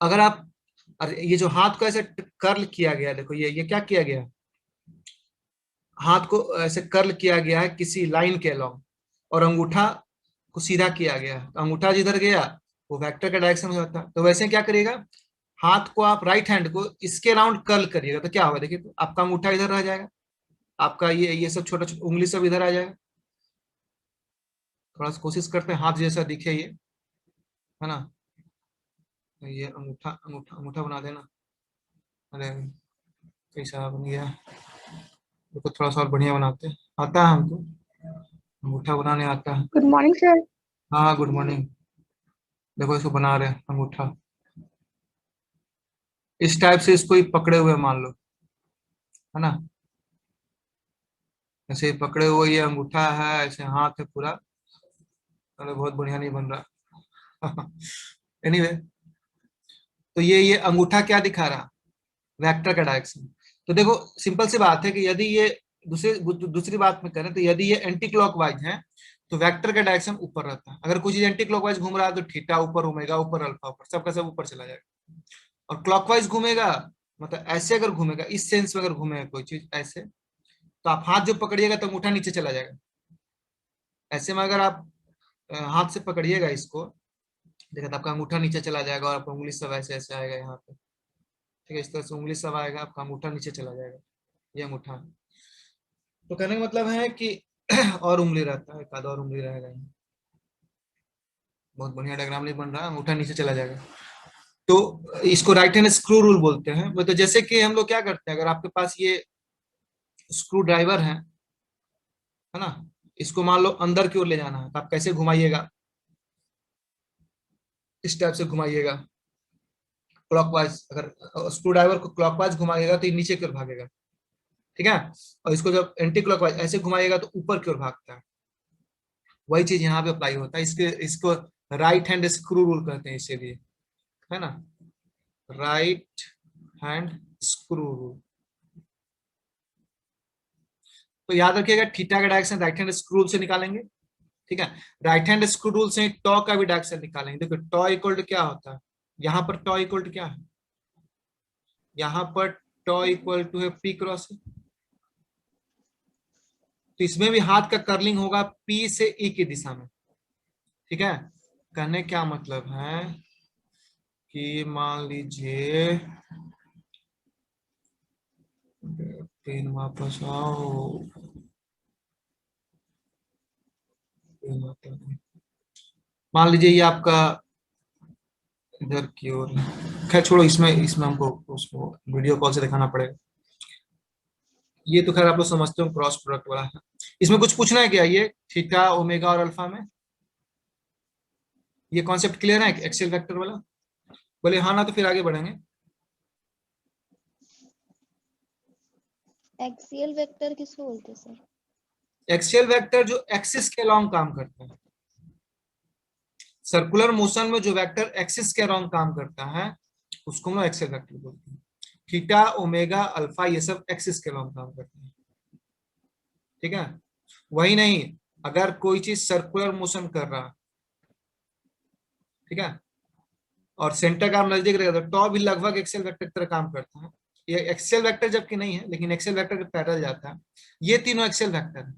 अगर आप, अरे ये जो हाथ को ऐसे कर्ल किया गया, देखो ये क्या किया गया, हाथ को ऐसे कर्ल किया गया है किसी लाइन के अलोंग, और अंगूठा को सीधा किया गया है। तो अंगूठा जिधर गया वो वेक्टर का डायरेक्शन हो जाता है। तो वैसे क्या करिएगा, हाथ को आप राइट हैंड को इसके अराउंड कर्ल करिएगा, तो क्या होगा देखिए, तो आपका अंगूठा इधर रह जाएगा, आपका ये सब छोटा छोटा उंगली सब इधर आ जाएगा। थोड़ा सा कोशिश करते हैं हाथ जैसा दिखे ये, है ना। तो ये अंगूठा अंगूठा अंगूठा बना देना। अरे कैसा बन गया, देखो थोड़ा सा और बढ़िया बनाते हैं, आता है हमको, अंगूठा बनाने आता है। Good morning, sir. हाँ गुड मॉर्निंग। देखो इसको बना रहे हैं अंगूठा, इस टाइप से इसको ही पकड़े हुए मान लो, है ना। ऐसे ही पकड़े हुए ये अंगूठा है, ऐसे हाथ है पूरा। अरे बहुत बढ़िया नहीं बन रहा। एनीवे, तो ये अंगूठा क्या दिखा रहा, वेक्टर का डायरेक्शन। तो देखो सिंपल सी बात है कि यदि ये दूसरी बात में करें तो यदि ये एंटी क्लॉकवाइज है तो वेक्टर का डायरेक्शन ऊपर रहता है। अगर कोई चीज एंटी क्लॉकवाइज घूम रहा है तो थीटा ऊपर, ओमेगा ऊपर, अल्फा ऊपर, सबका सब ऊपर चला जाएगा। और क्लॉकवाइज घूमेगा मतलब ऐसे अगर घूमेगा, इस सेंस में अगर घूमेगा कोई चीज ऐसे, तो आप हाथ जो पकड़िएगा तो अंगूठा नीचे चला जाएगा। ऐसे में अगर आप हाथ से पकड़िएगा इसको, देखा तो आपका अंगूठा नीचे चला जाएगा और आपका उंगली सब ऐसे ऐसे आएगा यहाँ पे। ठीक है, इस तरह से उंगली सब आएगा, आपका अंगूठा नीचे चला जाएगा, ये अंगूठा है। तो कहने का मतलब है कि और उंगली रहता है, एक आधा और उंगली रहेगा यहाँ। बहुत बढ़िया डायग्राम नहीं बन रहा, अंगूठा नीचे चला जाएगा। तो इसको राइट हैंड स्क्रू रूल बोलते हैं। वो तो जैसे कि हम लोग क्या करते हैं, अगर आपके पास ये स्क्रू ड्राइवर है ना, इसको मान लो अंदर की ओर ले जाना है तो आप कैसे घुमाइएगा, इस टाइप से घुमाइएगा क्लॉकवाइज। अगर स्क्रू ड्राइवर को क्लॉकवाइज घुमाइएगा तो ये नीचे की ओर भागेगा, ठीक है। और इसको जब एंटी क्लॉकवाइज ऐसे घुमाइएगा तो ऊपर की ओर भागता है। वही चीज यहाँ पे अप्लाई होता है। इसको राइट हैंड स्क्रू रूल कहते हैं इसीलिए, है ना, राइट हैंड स्क्रू रूल। तो याद रखिएगा थीटा का direction right hand screw rule से निकालेंगे, ठीक है। राइट हैंड स्क्रू रूल से टॉ का भी डायरेक्शन निकालेंगे। देखो टॉ इक्वल टू क्या होता है, यहाँ पर टॉ इक्वल टू क्या है, यहाँ पर टॉ इक्वल टू है पी क्रॉस। तो इसमें भी हाथ का कर्लिंग होगा पी से ई की दिशा में, ठीक है। कहने क्या मतलब है कि मान लीजिए, पेन वापस आओ, मान लीजिए ये आपका इधर की ओर, खैर छोड़ो, इसमें इसमें हमको उसको वीडियो कॉल से दिखाना पड़ेगा। ये तो खैर आप लोग समझते हो क्रॉस प्रोडक्ट वाला है। इसमें कुछ पूछना है क्या, ये थीटा ओमेगा और अल्फा में, ये कॉन्सेप्ट क्लियर है एक्सेल वेक्टर वाला? बोले हाँ ना तो फिर आगे बढ़ेंगे। एक्सियल वेक्टर किसको बोलते हैं सर? एक्सियल वेक्टर जो एक्सिस के अलोंग काम करता है, सर्कुलर मोशन में जो वेक्टर एक्सिस के अलोंग काम करता है उसको हम लोग एक्सियल वेक्टर बोलते हैं। थीटा ओमेगा अल्फा ये सब एक्सिस के अलोंग काम करते हैं, ठीक है। वही नहीं, अगर कोई चीज सर्कुलर मोशन कर रहा है, ठीक है, और सेंटर का नजदीक रहेगा तो टॉ भी लगभग एक्सेल वेक्टर की तरह काम करता है। ये एक्सेल वेक्टर जबकि नहीं है लेकिन एक्सेल वेक्टर के पैरेलल जाता है। ये तीनों एक्सेल वेक्टर है।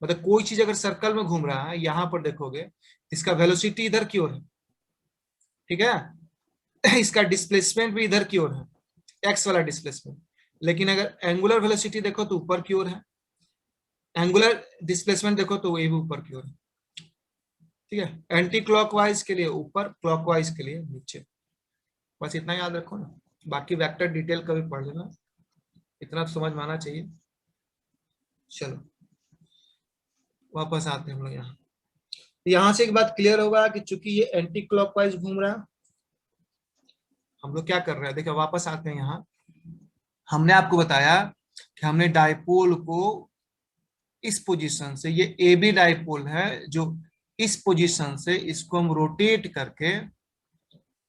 मतलब कोई चीज अगर सर्कल में घूम रहा है, यहां पर देखोगे इसका वेलोसिटी इधर की ओर है, ठीक है। इसका डिस्प्लेसमेंट भी इधर की ओर है, एक्स वाला डिस्प्लेसमेंट। लेकिन अगर एंगुलर वेलोसिटी देखो तो ऊपर की ओर है, एंगुलर डिस्प्लेसमेंट देखो तो ये भी ऊपर की ओर है, ठीक है। एंटी क्लॉकवाइज के लिए ऊपर, क्लॉकवाइज के लिए नीचे। बस इतना याद रखो ना, बाकी वेक्टर डिटेल कभी पढ़ लेना, इतना तो समझ में आना चाहिए। चलो वापस आते हैं हम लोग यहाँ। यहाँ से एक बात क्लियर होगा कि चूंकि ये एंटी क्लॉकवाइज घूम रहा है, हम लोग क्या कर रहे हैं, देखिए वापस आते हैं यहाँ। हमने आपको बताया कि हमने डाइपोल को इस पोजीशन से, ये ए बी डाइपोल है जो इस पोजीशन से इसको हम रोटेट करके,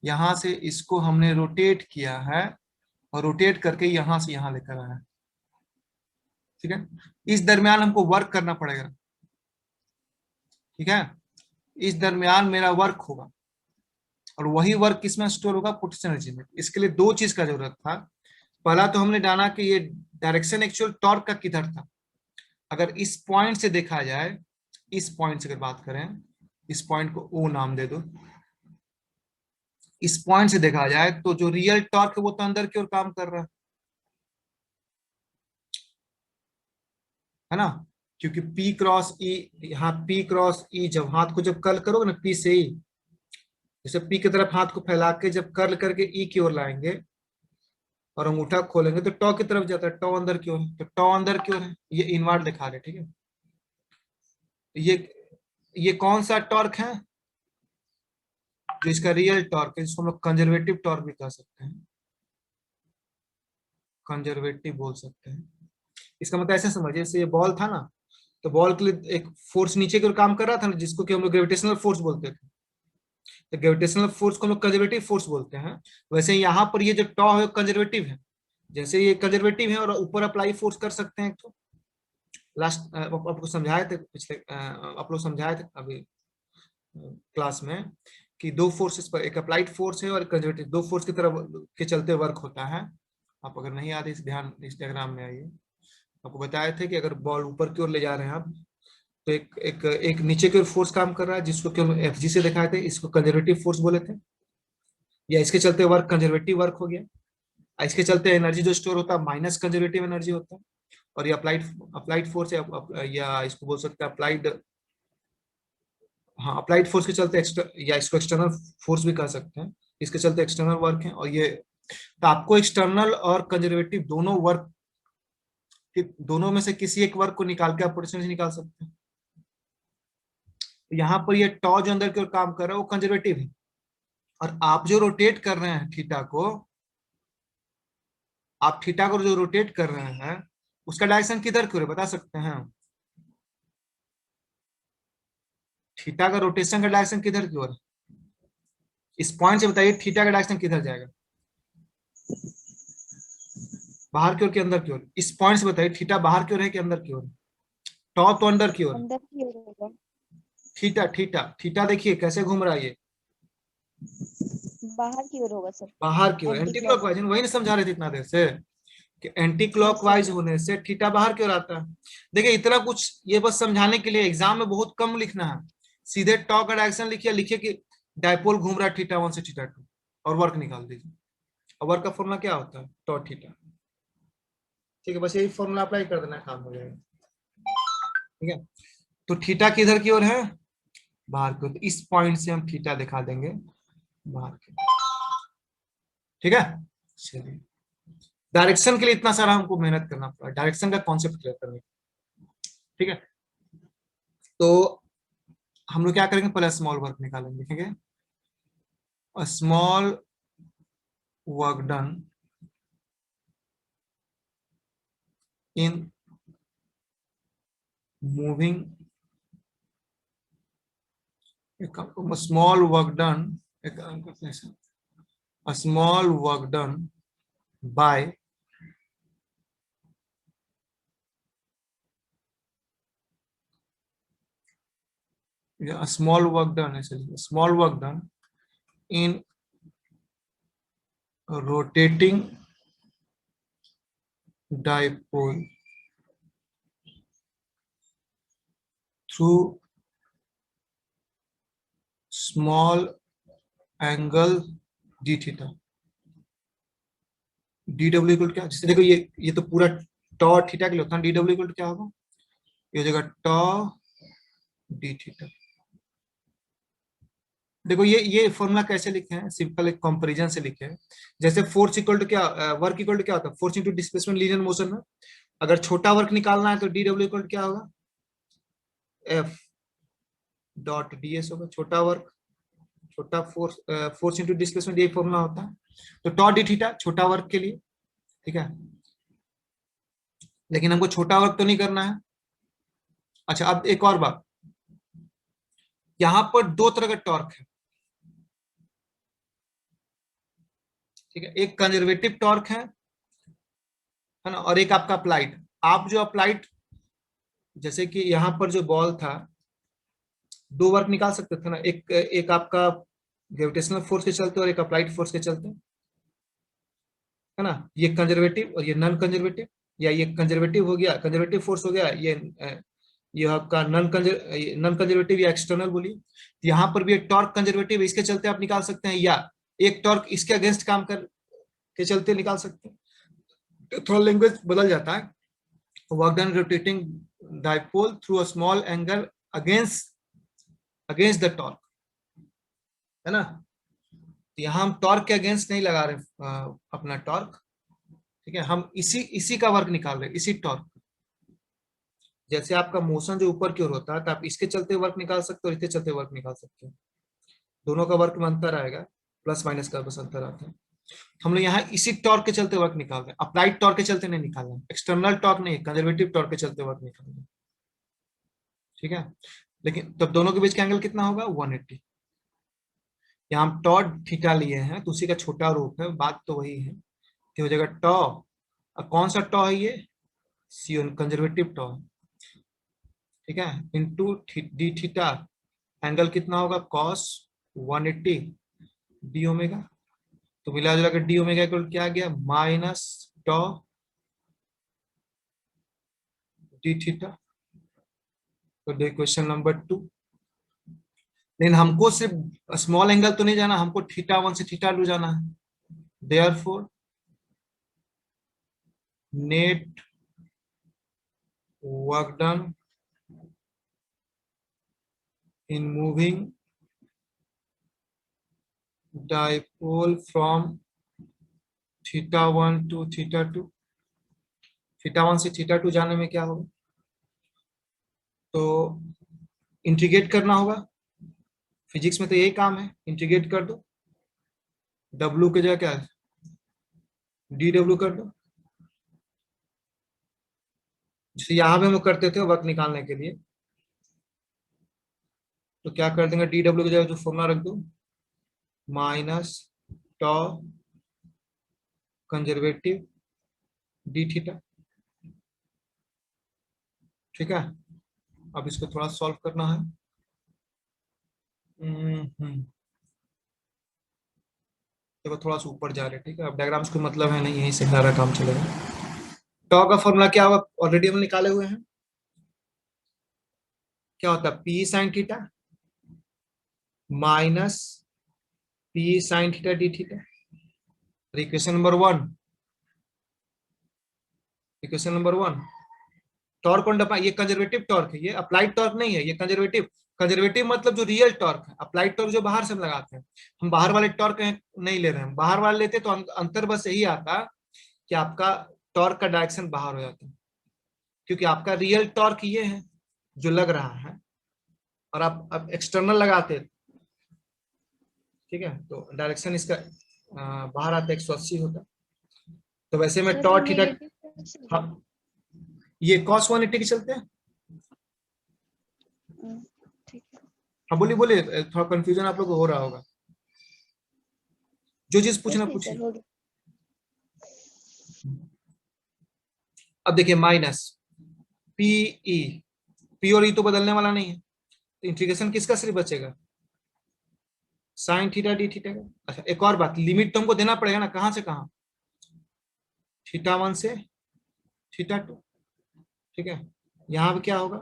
यहां से इसको हमने रोटेट किया है और रोटेट करके यहां से यहां लेकर आया, ठीक है। इस दरमियान हमको वर्क करना पड़ेगा, ठीक है। इस दरमियान मेरा वर्क होगा और वही वर्क किसमें स्टोर होगा, पोटेंशियल एनर्जी में। इसके लिए दो चीज का जरूरत था। पहला तो हमने जाना कि ये डायरेक्शन एक्चुअल टॉर्क का किधर था। अगर इस पॉइंट से देखा जाए, इस पॉइंट से अगर बात करें, इस पॉइंट को ओ नाम दे दो, इस पॉइंट से देखा जाए तो जो रियल टॉर्क है वो तो अंदर की ओर काम कर रहा है ना, क्योंकि P क्रॉस ई, यहाँ P क्रॉस ई जब हाथ को जब कर्ल करोगे ना P से ई, जैसे P की तरफ हाथ को फैला के जब कर्ल करके ई की ओर लाएंगे और अंगूठा खोलेंगे तो टॉ की तरफ जाता है, टॉ अंदर की ओर है, तो टॉ अंदर की ओर है, ये इनवर्ड दिखा रहे, ठीक है। ये कौन सा टॉर्क है, जो इसका रियल टॉर्क है, जिसको हम लोग कंजर्वेटिव टॉर्क भी कह सकते हैं, कंजर्वेटिव बोल सकते हैं। इसका मतलब ऐसे समझिए, जैसे ये बॉल था ना, तो बॉल के लिए एक फोर्स नीचे की ओर काम कर रहा था ना, जिसको कि हम लोग ग्रेविटेशनल फोर्स बोलते थे। तो ग्रेविटेशनल फोर्स को हम लोग कंजर्वेटिव फोर्स बोलते हैं। वैसे यहाँ पर ये जो टॉ है कंजर्वेटिव है, जैसे ये कंजर्वेटिव है और ऊपर अप्लाई फोर्स कर सकते हैं, तो लास्ट आपको समझाए थे पिछले आप लोग समझाए थे अभी क्लास में कि दो फोर्सेस पर, एक अप्लाइड फोर्स है और कंजर्वेटिव, दो फोर्स की तरफ के चलते वर्क होता है। आप अगर नहीं आते इस ध्यान इस डायग्राम में आइए, आपको बताए थे कि अगर बॉल ऊपर की ओर ले जा रहे हैं आप, तो एक नीचे की ओर फोर्स काम कर रहा है जिसको कि हम एफ जी से दिखाए थे, इसको कंजर्वेटिव फोर्स बोले थे, या इसके चलते वर्क कंजर्वेटिव वर्क हो गया। इसके चलते एनर्जी जो स्टोर होता है माइनस कंजर्वेटिव एनर्जी होता है। और ये अप्लाइड अप्लाइड फोर्स या इसको बोल सकते हैं अप्लाइड, हाँ अप्लाइड फोर्स के चलते या इसको एक्सटर्नल फोर्स भी कह सकते हैं, इसके चलते एक्सटर्नल वर्क है। और ये तो आपको एक्सटर्नल और कंजर्वेटिव दोनों वर्क के, दोनों में से किसी एक वर्क को निकाल के आप पोटेंशियल निकाल सकते हैं। तो यहाँ पर ये टॉ जो अंदर की ओर काम कर रहा है वो कंजर्वेटिव है, और आप जो रोटेट कर रहे हैं थीटा को, आप थीटा को जो रोटेट कर रहे हैं उसका डायरेक्शन किधर की ओर है बता सकते हैं? थीटा का रोटेशन का डायरेक्शन किधर की ओर है? इस पॉइंट से बताइए थीटा का डायरेक्शन किधर जाएगा, बाहर की ओर कि अंदर की ओर? इस पॉइंट से बताइए थीटा बाहर की ओर है कि अंदर की ओर? टॉ तो अंदर की ओर। अंदर की ओर होगा। थीटा थीटा थीटा देखिए कैसे घूम रहा है ये, बाहर की ओर होगा सर। बाहर की ओर, एंटी एंटी क्लॉक। क्लॉकवाइज। वही नहीं समझा रहे थे इतना देर से कि एंटी यस सर। क्लॉकवाइज होने से थीटा बाहर की ओर आता है। देखिए इतना कुछ ये बस समझाने के लिए, एग्जाम में बहुत कम लिखना है, सीधे टॉ का डायरेक्शन लिखिए, लिखिए कि डायपोल घूम रहा है थीटा 1 से थीटा 2, और वर्क निकाल दीजिए। और वर्क का फॉर्मूला क्या होता है? टॉ थीटा। ठीक है, बस यही फॉर्मूला अप्लाई कर देना, काम हो जाएगा। ठीक है, तो थीटा किधर की ओर है? बाहर की ओर। तो इस पॉइंट से हम थीटा दिखा देंगे बाहर की। ठीक है, चलिए डायरेक्शन के लिए इतना सारा हमको मेहनत करना पड़ा, डायरेक्शन का कॉन्सेप्ट क्लियर करने। ठीक है, तो हम लोग क्या करेंगे, पहले स्मॉल वर्क निकालेंगे। ठीक है, small work done in moving, small work done, small work done bye small work done, essentially small work done in rotating dipole through small angle d theta। D W equal क्या, जैसे देखो ये तो पूरा टॉ थीटा के लिए होता है, डी डब्ल्यू इक्वल क्या होगा, ये हो जाएगा टॉ डी थीटा। देखो ये फॉर्मूला कैसे लिखे हैं, सिंपल एक कंपैरिजन से लिखे हैं। जैसे फोर्स इक्वल टू क्या, वर्क इक्वल टू क्या होता है, force into displacement linear motion में। अगर छोटा वर्क निकालना है तो डी डब्ल्यू इक्वल टू क्या होगा, एफ डॉट डी एस होगा। छोटा वर्क, छोटा फोर्स, फोर्स इनटू डिस्प्लेसमेंट, यही फॉर्मूला होता है। तो टॉ डी थीटा छोटा वर्क के लिए। ठीक है, लेकिन हमको छोटा वर्क तो नहीं करना है। अच्छा, अब एक और बात, यहां पर दो तरह का टॉर्क ठीक है, एक कंजर्वेटिव टॉर्क है ना, और एक आपका अप्लाइड। आप जो अप्लाइड, जैसे कि यहाँ पर जो बॉल था, दो वर्क निकाल सकते थे ना, एक एक आपका ग्रेविटेशनल फोर्स के चलते और एक अप्लाइड फोर्स के चलते, है ना। ये कंजर्वेटिव और ये नॉन कंजर्वेटिव, या ये कंजर्वेटिव हो गया, कंजर्वेटिव फोर्स हो गया, ये आपका नॉन कंजर्वेटिव या एक्सटर्नल बोलिए। यहाँ पर भी एक टॉर्क कंजर्वेटिव, इसके चलते आप निकाल सकते हैं, या एक टॉर्क इसके अगेंस्ट काम कर के चलते निकाल सकते हैं। तो थोड़ा लैंग्वेज बदल जाता है। Work done rotating dipole through a small angle against the torque, है ना। तो यहाँ हम टॉर्क के अगेंस्ट नहीं लगा रहे अपना टॉर्क। ठीक है, हम इसी का वर्क निकाल रहे, इसी टॉर्क। जैसे आपका मोशन जो ऊपर की ओर होता है, तो आप इसके चलते वर्क निकाल सकते हो और इसके चलते वर्क निकाल सकते हो। दोनों का वर्क में अंतर आएगा, प्लस माइनस का बस अंतर आता है। हम लोग यहाँ इसी टॉर्क के चलते वर्क निकाल रहे हैं, अप्लाइड टॉर्क के चलते नहीं निकाल रहे हैं, एक्सटर्नल टॉर्क नहीं, कंजर्वेटिव टॉर्क के चलते वर्क निकाल रहे हैं। ठीक है, लेकिन तब दोनों के बीच का एंगल कितना होगा, 180। यहाँ हम टॉ थीटा लिए हैं तो उसी का छोटा रूप है, बात तो वही है कि हो जाएगा टॉ। कौन सा टॉ है ये, सी कंजर्वेटिव टॉ। ठीक है, इंटू डी थीटा, एंगल कितना होगा कॉस 180 डी ओमेगा। तो मिला जुला के डी ओमेगा इक्वल क्या आ गया माइनस टॉ डी थीटा। तो दे क्वेश्चन नंबर 2। लेकिन हमको सिर्फ स्मॉल एंगल तो नहीं जाना, हमको थीटा 1 से थीटा 2 जाना है। Therefore net work done in moving dipole from theta 1 to theta 2। Theta 1 से थीटा 2 जाने में क्या होगा, तो इंटीग्रेट करना होगा। फिजिक्स में तो यही काम है, इंटीग्रेट कर दो। डब्ल्यू की जगह क्या है डी डब्ल्यू कर दो, जैसे यहां पे हम लोग करते थे वर्क निकालने के लिए। तो क्या कर देंगे, डी डब्ल्यू की जगह जो फॉर्मूला रख दो माइनस टॉ कंजर्वेटिव डी थीटा। ठीक है, अब इसको थोड़ा सॉल्व करना है। देखो थोड़ा सा ऊपर जा रहे हैं, ठीक है, अब डायग्राम्स को मतलब है नहीं, यहीं से सारा काम चलेगा। टॉ का फॉर्मूला क्या होगा, ऑलरेडी हम निकाले हुए हैं। क्या होता है P sine theta minus P sine theta D theta. Equation number 1, equation number 1 torque on डबा, ये कंजर्वेटिव टॉर्क है, ये अप्लाइड टॉर्क नहीं है, ये कंजर्वेटिव। कंजर्वेटिव मतलब जो रियल टॉर्क है, अप्लाइड टॉर्क जो बाहर से हम लगाते हैं। हम बाहर वाले टॉर्क नहीं ले रहे हैं, बाहर वाले लेते तो अंतर बस यही आता कि आपका टॉर्क का डायरेक्शन बाहर हो जाता है, क्योंकि आपका रियल टॉर्क ये है जो लग रहा है, और आप अब एक्सटर्नल लगाते, ठीक है, तो डायरेक्शन इसका बाहर आता है 180 होता। तो वैसे में सर वो टॉर्क थीटा, नेगेटिव। हाँ ये cos 180 के चलते हैं। ठीक है। हाँ बोलिए बोलिए, थोड़ा कंफ्यूजन आप लोग को हो रहा होगा, जो चीज कुछ पूछना नहीं सर, पूछिए। हो गया। अब देखिए माइनस पी ई, पी और ई तो बदलने वाला नहीं है, तो इंटीग्रेशन किसका सिर्फ बचेगा साइन थीटा डी थीटा का। अच्छा एक और बात, लिमिट तो हमको देना पड़ेगा ना, कहां से कहां, थीटा 1 से थीटा 2। ठीक है, यहाँ पे क्या होगा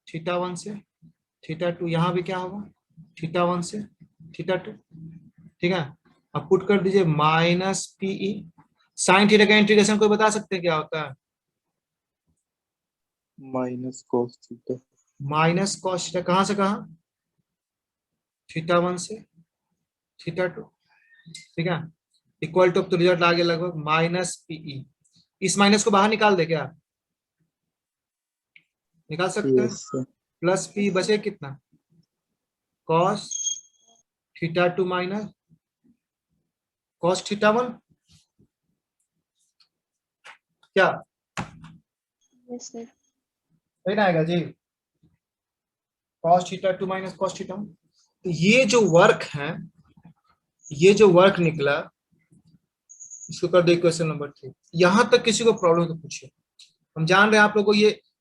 थीटा 1 से थीटा 2, यहाँ भी क्या होगा थीटा 1 से थीटा 2। ठीक है, अब पुट कर दीजिए माइनस पीई साइन थीटा का इंटीग्रेशन कोई बता सकते हैं क्या होता है, minus cos theta. Minus cos theta, कहां से कहां थीटा 1 से थीटा 2। ठीक है, इक्वल टू, अब तो रिजल्ट आ गया लगभग माइनस पीई। इस माइनस को बाहर निकाल दे क्या, निकाल सकते हैं, यस सर। प्लस पी बचे कितना cos theta 2 minus cos theta 1, क्या यस सर। सही ना आएगा जी, cos theta 2 minus cos theta 1। तो ये जो वर्क है, ये जो वर्क निकला, इसको कर दो इक्वेशन नंबर 3। यहां तक किसी को प्रॉब्लम तो पूछिए। हम जान रहे हैं आप लोगों को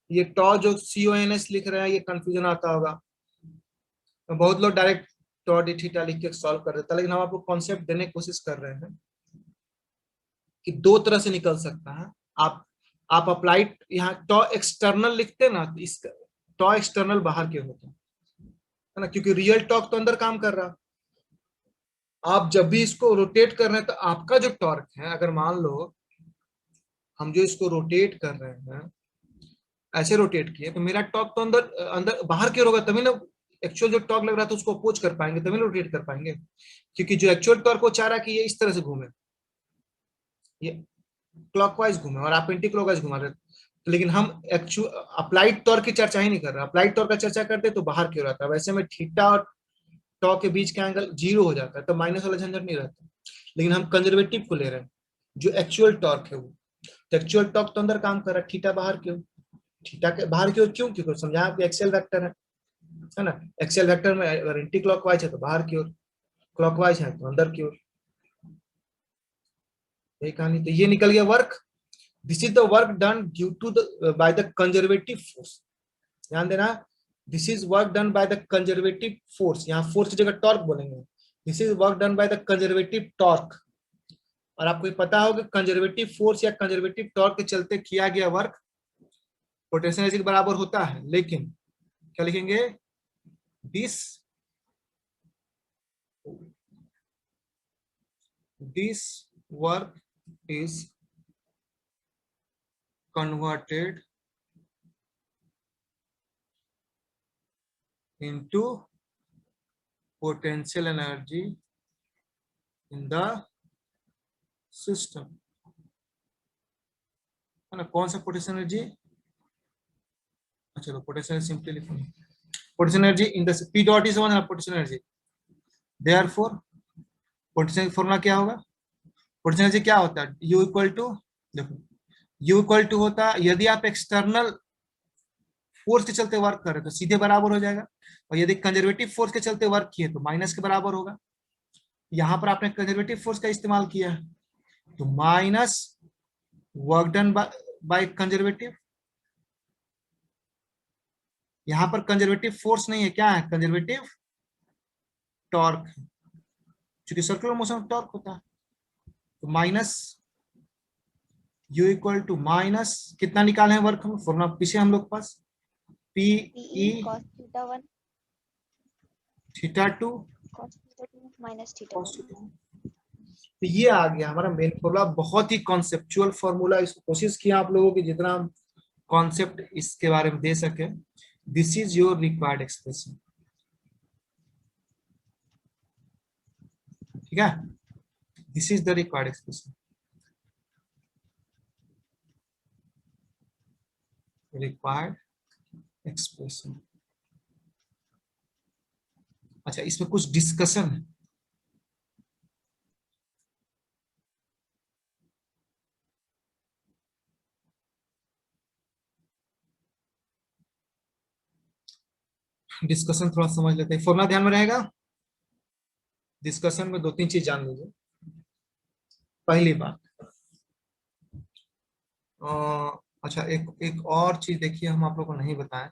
ये टॉ जो CONS लिख रहे हैं ये कंफ्यूजन आता होगा, तो बहुत लोग डायरेक्ट टॉ डी थीटा लिख के सॉल्व कर देता है, लेकिन हम आपको कॉन्सेप्ट देने की कोशिश कर रहे हैं कि दो तरह से निकल सकता है। आप अप्लाइड यहाँ टॉ एक्सटर्नल लिखते ना, तो इसका टॉ एक्सटर्नल बाहर के होते हैं, है ना, क्योंकि रियल टॉर्क तो अंदर काम कर रहा। आप जब भी इसको रोटेट कर रहे हैं तो आपका जो टॉर्क है, अगर मान लो हम जो इसको रोटेट कर रहे हैं ऐसे रोटेट किए, तो मेरा टॉर्क तो अंदर अंदर बाहर की ओर होगा, तभी ना एक्चुअल जो टॉर्क लग रहा था उसको अपोज कर पाएंगे, तभी ना रोटेट कर पाएंगे। क्योंकि जो एक्चुअल टॉर्क को चाह रहा है कि ये इस तरह से घूमे, ये क्लॉकवाइज घूमे और आप एंटी क्लॉकवाइज घुमा रहे, लेकिन हम एक्चुअल अप्लाइड टॉर्क की चर्चा ही नहीं कर रहे। अप्लाइड टॉर्क का चर्चा करते तो बाहर की ओर आता है, वैसे में थीटा और टॉ के बीच का एंगल 0 हो जाता है, तो माइनस वाला झंझट नहीं रहता। लेकिन हम कंजर्वेटिव को ले रहे हैं, जो एक्चुअल टॉर्क है वो, तो एक्चुअल टॉर्क तो अंदर काम कर रहा है, थीटा बाहर क्यों, थीटा के बाहर क्यों, क्यों समझा आपको, एक्सेल वेक्टर है ना, एक्सेल वेक्टर में अगर एंटी क्लॉकवाइज है तो बाहर की ओर, क्लॉकवाइज है तो अंदर की ओर, यही कहानी। तो ये निकल गया work, this is the work done due to the by the conservative force. ध्यान देना, this is work done by the conservative force, यहाँ फोर्स की जगह टॉर्क बोलेंगे, this is work done by the conservative torque. और आपको पता होगा कंजर्वेटिव फोर्स या कंजर्वेटिव टॉर्क के चलते किया गया वर्क पोटेंशियल एनर्जी के बराबर होता है, लेकिन क्या लिखेंगे, this work is converted into potential energy in the system, है ना। कौन सा पोटेंशियल एनर्जी, अच्छा तो पोटेंशियल सिंपली लिखेंगे, potential energy in the P dot is one है potential energy, therefore potential formula क्या होगा, पोटेंशियल एनर्जी क्या होता है, यू इक्वल टू, देखो यू इक्वल टू होता है, यदि आप एक्सटर्नल फोर्स के चलते वर्क कर रहे तो सीधे बराबर हो जाएगा, और यदि कंजर्वेटिव फोर्स के चलते वर्क किए तो माइनस के बराबर होगा। यहां पर आपने कंजर्वेटिव फोर्स का इस्तेमाल किया है, तो minus work done by conservative, यहां पर कंजर्वेटिव फोर्स नहीं है, क्या है, कंजर्वेटिव टॉर्क, क्योंकि सर्कुलर मोशन टॉर्क होता है, तो minus U equal to minus कितना निकाले हैं वर्क, हम फॉर्मूला पीछे हम लोग पास, P E cos theta 1 theta 2 cos theta 2 minus theta cos 1। Theta. तो ये आ गया हमारा मेन फॉर्मूला, बहुत ही कॉन्सेप्चुअल फॉर्मूला, इसको कोशिश किया आप लोगों की जितना हम कॉन्सेप्ट इसके बारे में दे सके। This is your required expression, ठीक है, this is the required expression, required expression. अच्छा इसमें कुछ डिस्कशन है, डिस्कशन थोड़ा समझ लेते हैं, फॉर्मूला ध्यान में रहेगा। डिस्कशन में दो तीन चीज जान लीजिए। पहली बात, अच्छा एक एक और चीज देखिए, हम आप लोगों को नहीं बताएं,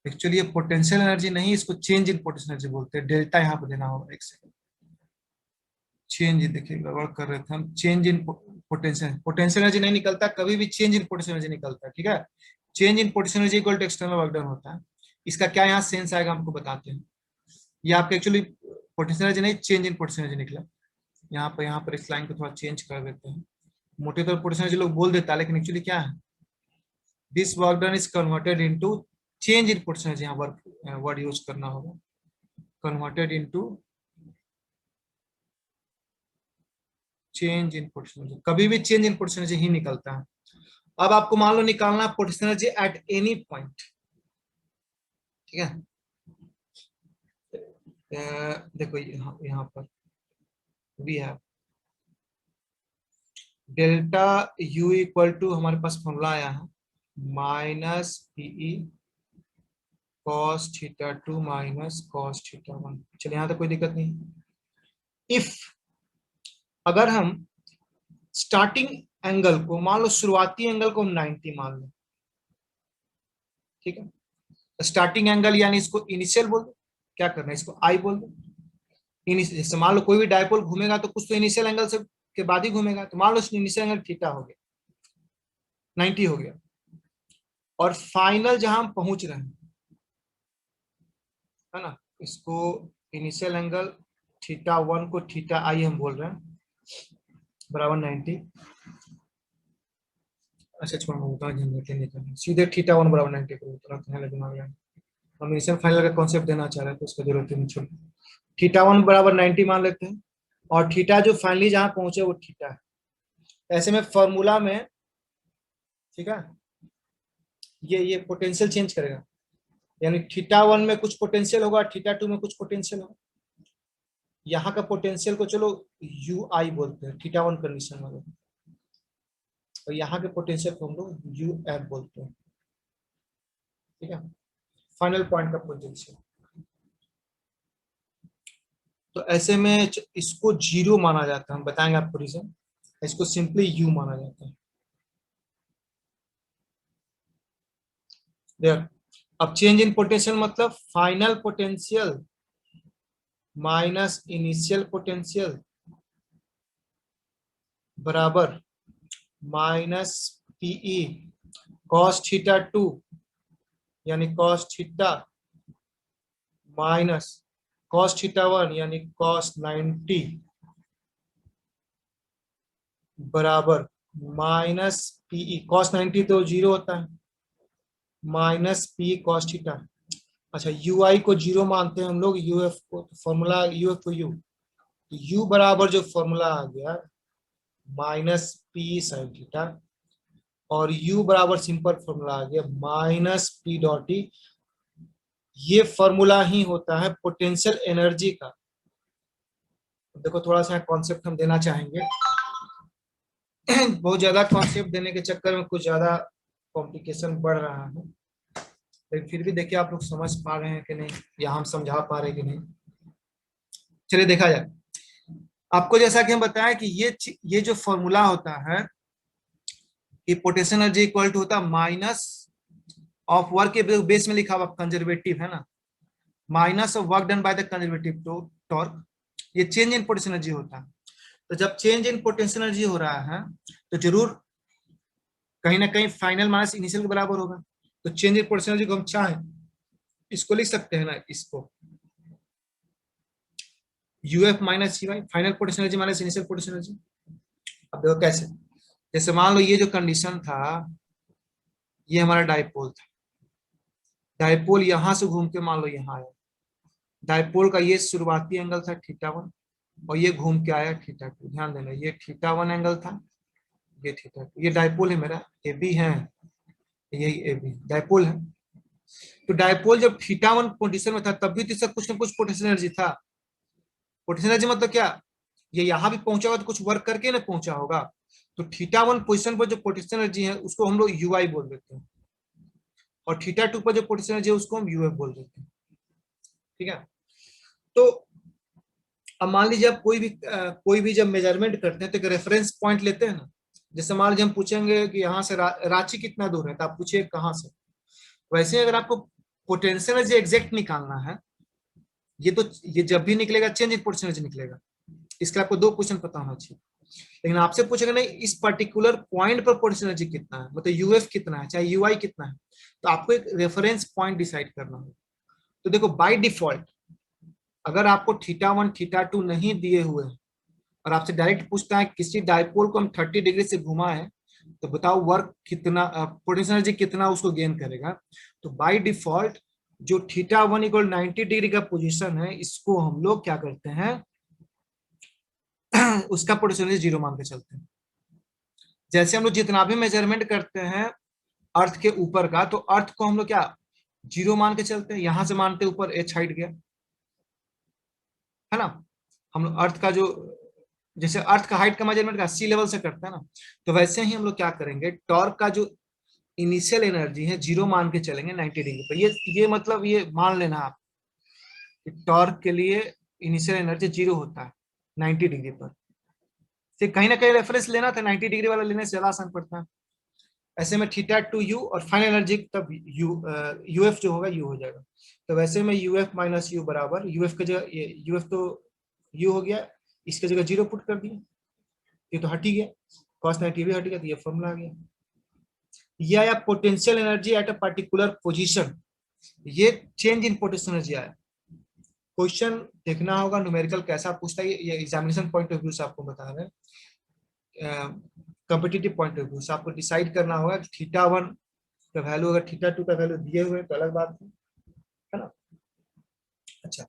एक्चुअली ये पोटेंशियल एनर्जी नहीं, इसको चेंज इन पोटेंशियल एनर्जी बोलते हैं, डेल्टा यहाँ पे देना होगा, एक सेकंड, चेंज, देखिए गड़बड़ कर रहे थे हम, change in potential, potential energy नहीं निकलता कभी भी, चेंज इन पोटेंशियल एनर्जी निकलता है, ठीक है, change in potential energy equal to external work done होता है। इसका क्या यहाँ सेंस आएगा हमको बताते हैं, ये आपके एक्चुअली पोटेंशियल एनर्जी नहीं, चेंज इन पोटेंशियल एनर्जी निकला, यहाँ पर इस लाइन को थोड़ा चेंज कर देते हैं, मोटे तौर पर पोटेंशियल एनर्जी लोग बोल देता है, लेकिन एक्चुअली क्या है, this work done is converted into change in potential energy, यहाँ वर्क वर्ड यूज करना होगा, converted into change in potential energy, कभी भी चेंज इन पोटेंशियल एनर्जी ही निकलता है। अब आपको मान लो निकालना potential energy at any point, ठीक है, देखो यहाँ पर we have delta U equal to, हमारे पास फॉर्मूला आया है minus P E cos theta 2 minus cos theta 1। चलिए यहाँ तक कोई दिक्कत नहीं। इफ अगर हम स्टार्टिंग एंगल को मान लो, शुरुआती एंगल को हम 90 मान लें, ठीक है, स्टार्टिंग एंगल यानी इसको इनिशियल बोल दो, क्या करना है इसको आई बोल दो, जैसे मान लो कोई भी डायपोल घूमेगा तो कुछ तो इनिशियल एंगल से के बाद ही घूमेगा, तो मान लो इनिशियल एंगल थीटा हो गया, 90 हो गया, और फाइनल जहां हम पहुंच रहे हैं, है ना, इसको इनिशियल एंगल थीटा 1 को थीटा आई हम बोल रहे हैं, बराबर 90। अच्छा छोड़ निकल सीधे थीटा 1 बराबर 90 को उतना कहने लगे दिमाग में, हम इनिशियल फाइनल का कॉन्सेप्ट देना चाह रहे हैं तो उसका जरूरत नहीं, छोड़, थीटा 1 बराबर 90 मान लेते हैं, और थीटा जो फाइनली जहां पहुंचे वो थीटा है। ऐसे में फॉर्मूला में, ठीक है, ये पोटेंशियल चेंज करेगा, यानी थीटा 1 में कुछ पोटेंशियल होगा, थीटा 2 में कुछ पोटेंशियल होगा, यहाँ का पोटेंशियल को चलो यू आई बोलते हैं, थीटा 1 कंडीशन में, और यहाँ के पोटेंशियल को हम लोग यू एफ बोलते हैं, ठीक है, फाइनल पॉइंट का पोटेंशियल। तो ऐसे में इसको जीरो माना जाता है, हम बताएंगे आपको रीजन, इसको सिंपली यू माना जाता है। देयर अब चेंज इन पोटेंशियल मतलब final potential minus initial potential बराबर माइनस पीई कॉस थीटा 2 यानी cos theta minus cos theta 1 यानी कॉस 90 बराबर माइनस पीई कॉस 90 तो 0 होता है माइनस पी कॉस थीटा। अच्छा यू आई को 0 मानते हैं हम लोग, यूएफ को फॉर्मूला यूएफ को यू, यू बराबर जो फॉर्मूला आ गया माइनस पी साइन थीटा और यू बराबर सिंपल फॉर्मूला आ गया माइनस पी डॉट ई। ये फॉर्मूला ही होता है पोटेंशियल एनर्जी का। देखो थोड़ा सा कॉन्सेप्ट हम देना चाहेंगे बहुत ज्यादा कॉन्सेप्ट देने के चक्कर में कुछ ज्यादा कॉम्प्लिकेशन बढ़ रहा है, लेकिन फिर भी देखिए आप लोग समझ पा रहे हैं कि नहीं, या हम समझा पा रहे हैं कि नहीं। चलिए देखा जाए। आपको जैसा कि हम बताएं कि ये जो फॉर्मूला होता है कि पोटेंशियल एनर्जी इक्वल टू होता है माइनस ऑफ वर्क के बेस में लिखा हुआ कंजर्वेटिव है ना, minus of work done by the conservative torque, ये चेंज इन पोटेंशियल एनर्जी होता है। तो जब चेंज इन पोटेंशियल एनर्जी हो रहा है तो जरूर कहीं ना कहीं फाइनल माइनस इनिशियल के बराबर होगा। तो चेंज इन पोटेंशियल एनर्जी को हम चाहें इसको लिख सकते हैं ना, इसको UF minus UI final potential energy minus initial potential energy. अब देखो कैसे, जैसे मान लो ये जो कंडीशन था ये हमारा डाइपोल था, डाइपोल यहां से घूम के मान लो यहाँ आया, डाइपोल का ये शुरुआती एंगल था θ1 और ये घूम के आया θ2। ध्यान देना ये θ1 एंगल था, ये θ2, ये डाइपोल है मेरा, ए बी है, यही ए बी डाइपोल है। तो डाइपोल जब θ1 पोजीशन में था तब भी तो इसका कुछ ना कुछ पोटेंशियल एनर्जी था। पोटेंशियल एनर्जी मतलब क्या, ये यहाँ भी पहुंचा होगा तो कुछ वर्क करके ना पहुंचा होगा। तो θ1 पोजीशन पर जो पोटेंशियल एनर्जी है उसको हम लोग यूआई बोल देते हैं और θ2 पर जो पोटेंशियल एनर्जी है उसको हम यूएफ बोल देते हैं। ठीक है। तो अब मान लीजिए आप कोई भी जब मेजरमेंट करते हैं तो एक रेफरेंस पॉइंट लेते हैं ना। जैसे मान लीजिए हम पूछेंगे कि यहाँ से रांची कितना दूर है तो आप पूछिए कहाँ से। वैसे अगर आपको पोटेंशियल एनर्जी एग्जैक्ट निकालना है, ये जब भी निकलेगा चेंज इन पोटेंशियल एनर्जी निकलेगा, इसके आपको 2 क्वेश्चन पता होना चाहिए। लेकिन आपसे पूछेगा नहीं इस पर्टिकुलर पॉइंट पर पोटेंशियल एनर्जी कितना है, मतलब यूएफ कितना है चाहे यूआई कितना है, तो आपको एक रेफरेंस पॉइंट डिसाइड करना होगा। तो देखो बाय डिफॉल्ट अगर आपको θ1 θ2 नहीं दिए हुए हैं और आपसे डायरेक्ट पूछता है किसी डाइपोल को हम 30 डिग्री से घुमा है तो बताओ वर्क कितना, पोटेंशियल एनर्जी कितना उसको गेन करेगा। तो बाय डिफॉल्ट जो θ1 इक्वल 90 डिग्री का पोजीशन है इसको हम लोग क्या करते हैं उसका पोटेंशियल एनर्जी 0 मान के चलते हैं। जैसे हम लोग जितना भी मेजरमेंट करते हैं अर्थ के ऊपर का, तो अर्थ को हम लोग क्या 0 मान के चलते हैं, यहां से मानते ऊपर एच हाइट गया है ना। हम लोग अर्थ का जो जैसे अर्थ का हाइट का मेजरमेंट का सी लेवल से करते हैं ना, तो वैसे ही हम लोग क्या करेंगे टॉर्क का जो इनिशियल एनर्जी है 0 मान के चलेंगे 90 डिग्री पर। ये मतलब ये मान लेना आप कि टॉर्क के लिए इनिशियल एनर्जी 0 होता है 90 डिग्री पर। फिर कहीं ना कहीं रेफरेंस लेना था, 90 डिग्री वाला लेने से ज्यादा आसान पड़ता है। ऐसे में θ2u और फाइनल एनर्जी तब यूएफ जो होगा यू हो जाएगा। तो वैसे में यूएफ माइनस यू बराबर यूएफ की जगह यूएफ तो यू हो गया, इसकी जगह 0 पुट कर दिया, ये तो हट ही गया, cos 90 भी हट गया, तो ये फॉर्मूला आ गया। ये आया potential energy at a particular position, ये चेंज इन पोटेंशियल एनर्जी आया। क्वेश्चन देखना होगा न्यूमेरिकल कैसा पूछता है, ये एग्जामिनेशन पॉइंट ऑफ व्यू से आपको बता रहे हैं, कॉम्पिटिटिव पॉइंट ऑफ व्यू से आपको डिसाइड करना होगा कि θ1 का वैल्यू अगर θ2 का वैल्यू दिए हुए तो अलग बात है ना। अच्छा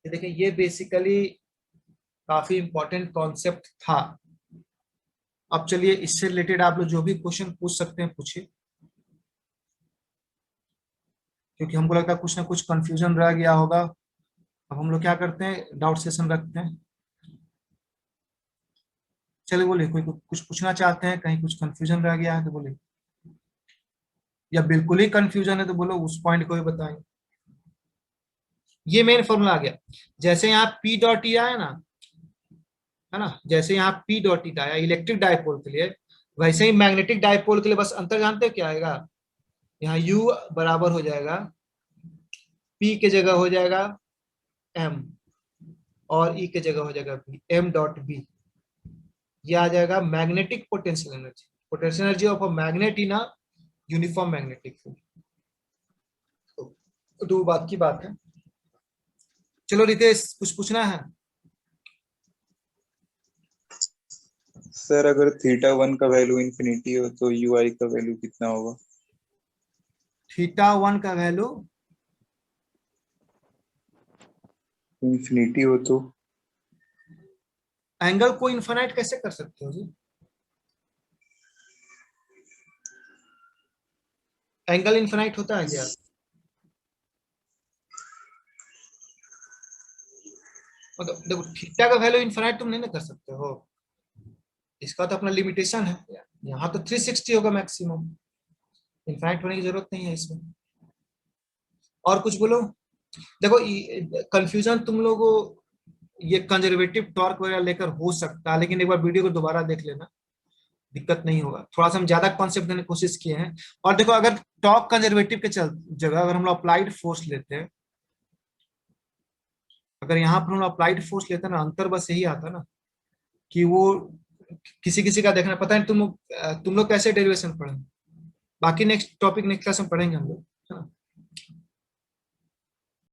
ये देखिए ये बेसिकली काफी इंपॉर्टेंट कॉन्सेप्ट था। अब चलिए इससे रिलेटेड आप लोग जो भी क्वेश्चन पूछ सकते हैं पूछिए, क्योंकि हमको लगता है कुछ ना कुछ कंफ्यूजन रह गया होगा। अब हम लोग क्या करते हैं डाउट सेशन रखते हैं। चलिए बोलिए कोई कुछ पूछना चाहते हैं, कहीं कुछ कंफ्यूजन रह गया है तो बोलिए, या बिल्कुल ही कंफ्यूजन है तो बोलो उस पॉइंट को भी बताएं। ये मेन फॉर्मूला आ गया। जैसे यहाँ पी डॉट ई आया ना, है ना, जैसे यहाँ पी डॉट ई आया इलेक्ट्रिक डायपोल के लिए, वैसे ही मैग्नेटिक डायपोल के लिए बस अंतर जानते हो क्या आएगा, यहाँ u बराबर हो जाएगा p के जगह हो जाएगा m और e के जगह हो जाएगा b, m डॉट b। ये आ जाएगा magnetic potential energy, potential energy of a magnet in a uniform magnetic field. तो बात की बात है। चलो रितेश, कुछ पूछना है? सर अगर थीटा 1 का वैल्यू इंफिनिटी हो तो UI का वैल्यू कितना होगा? θ1 का वैल्यू इंफिनिटी हो तो एंगल को इन्फिनाइट कैसे कर सकते हो जी? एंगल इन्फिनाइट होता है क्या? मतलब देखो, थीटा का वैल्यू इन्फिनाइट तुम नहीं ना कर सकते हो, इसका तो अपना लिमिटेशन है। यहाँ तो 360 होगा मैक्सिमम, इन्फिनाइट होने की जरूरत नहीं है इसमें। और कुछ बोलो। देखो कंफ्यूजन तुम लोगों ये कंजर्वेटिव टॉर्क वगैरह लेकर हो सकता है, लेकिन एक बार वीडियो को दोबारा देख लेना, दिक्कत नहीं होगा। थोड़ा सा हम ज्यादा कॉन्सेप्ट देने की कोशिश किए हैं। और देखो, अगर टॉर्क कंजर्वेटिव के जगह अगर हम लोग अप्लाइड फोर्स लेते हैं, अगर यहाँ पर हम अप्लाइड फोर्स लेते हैं ना, अंतर बस यही आता ना कि वो किसी किसी का देखना पता है। तुम लोग कैसे डेरिवेशन पढ़े? बाकी नेक्स्ट टॉपिक नेक्स्ट क्लास में पढ़ेंगे हम लोग, है ना।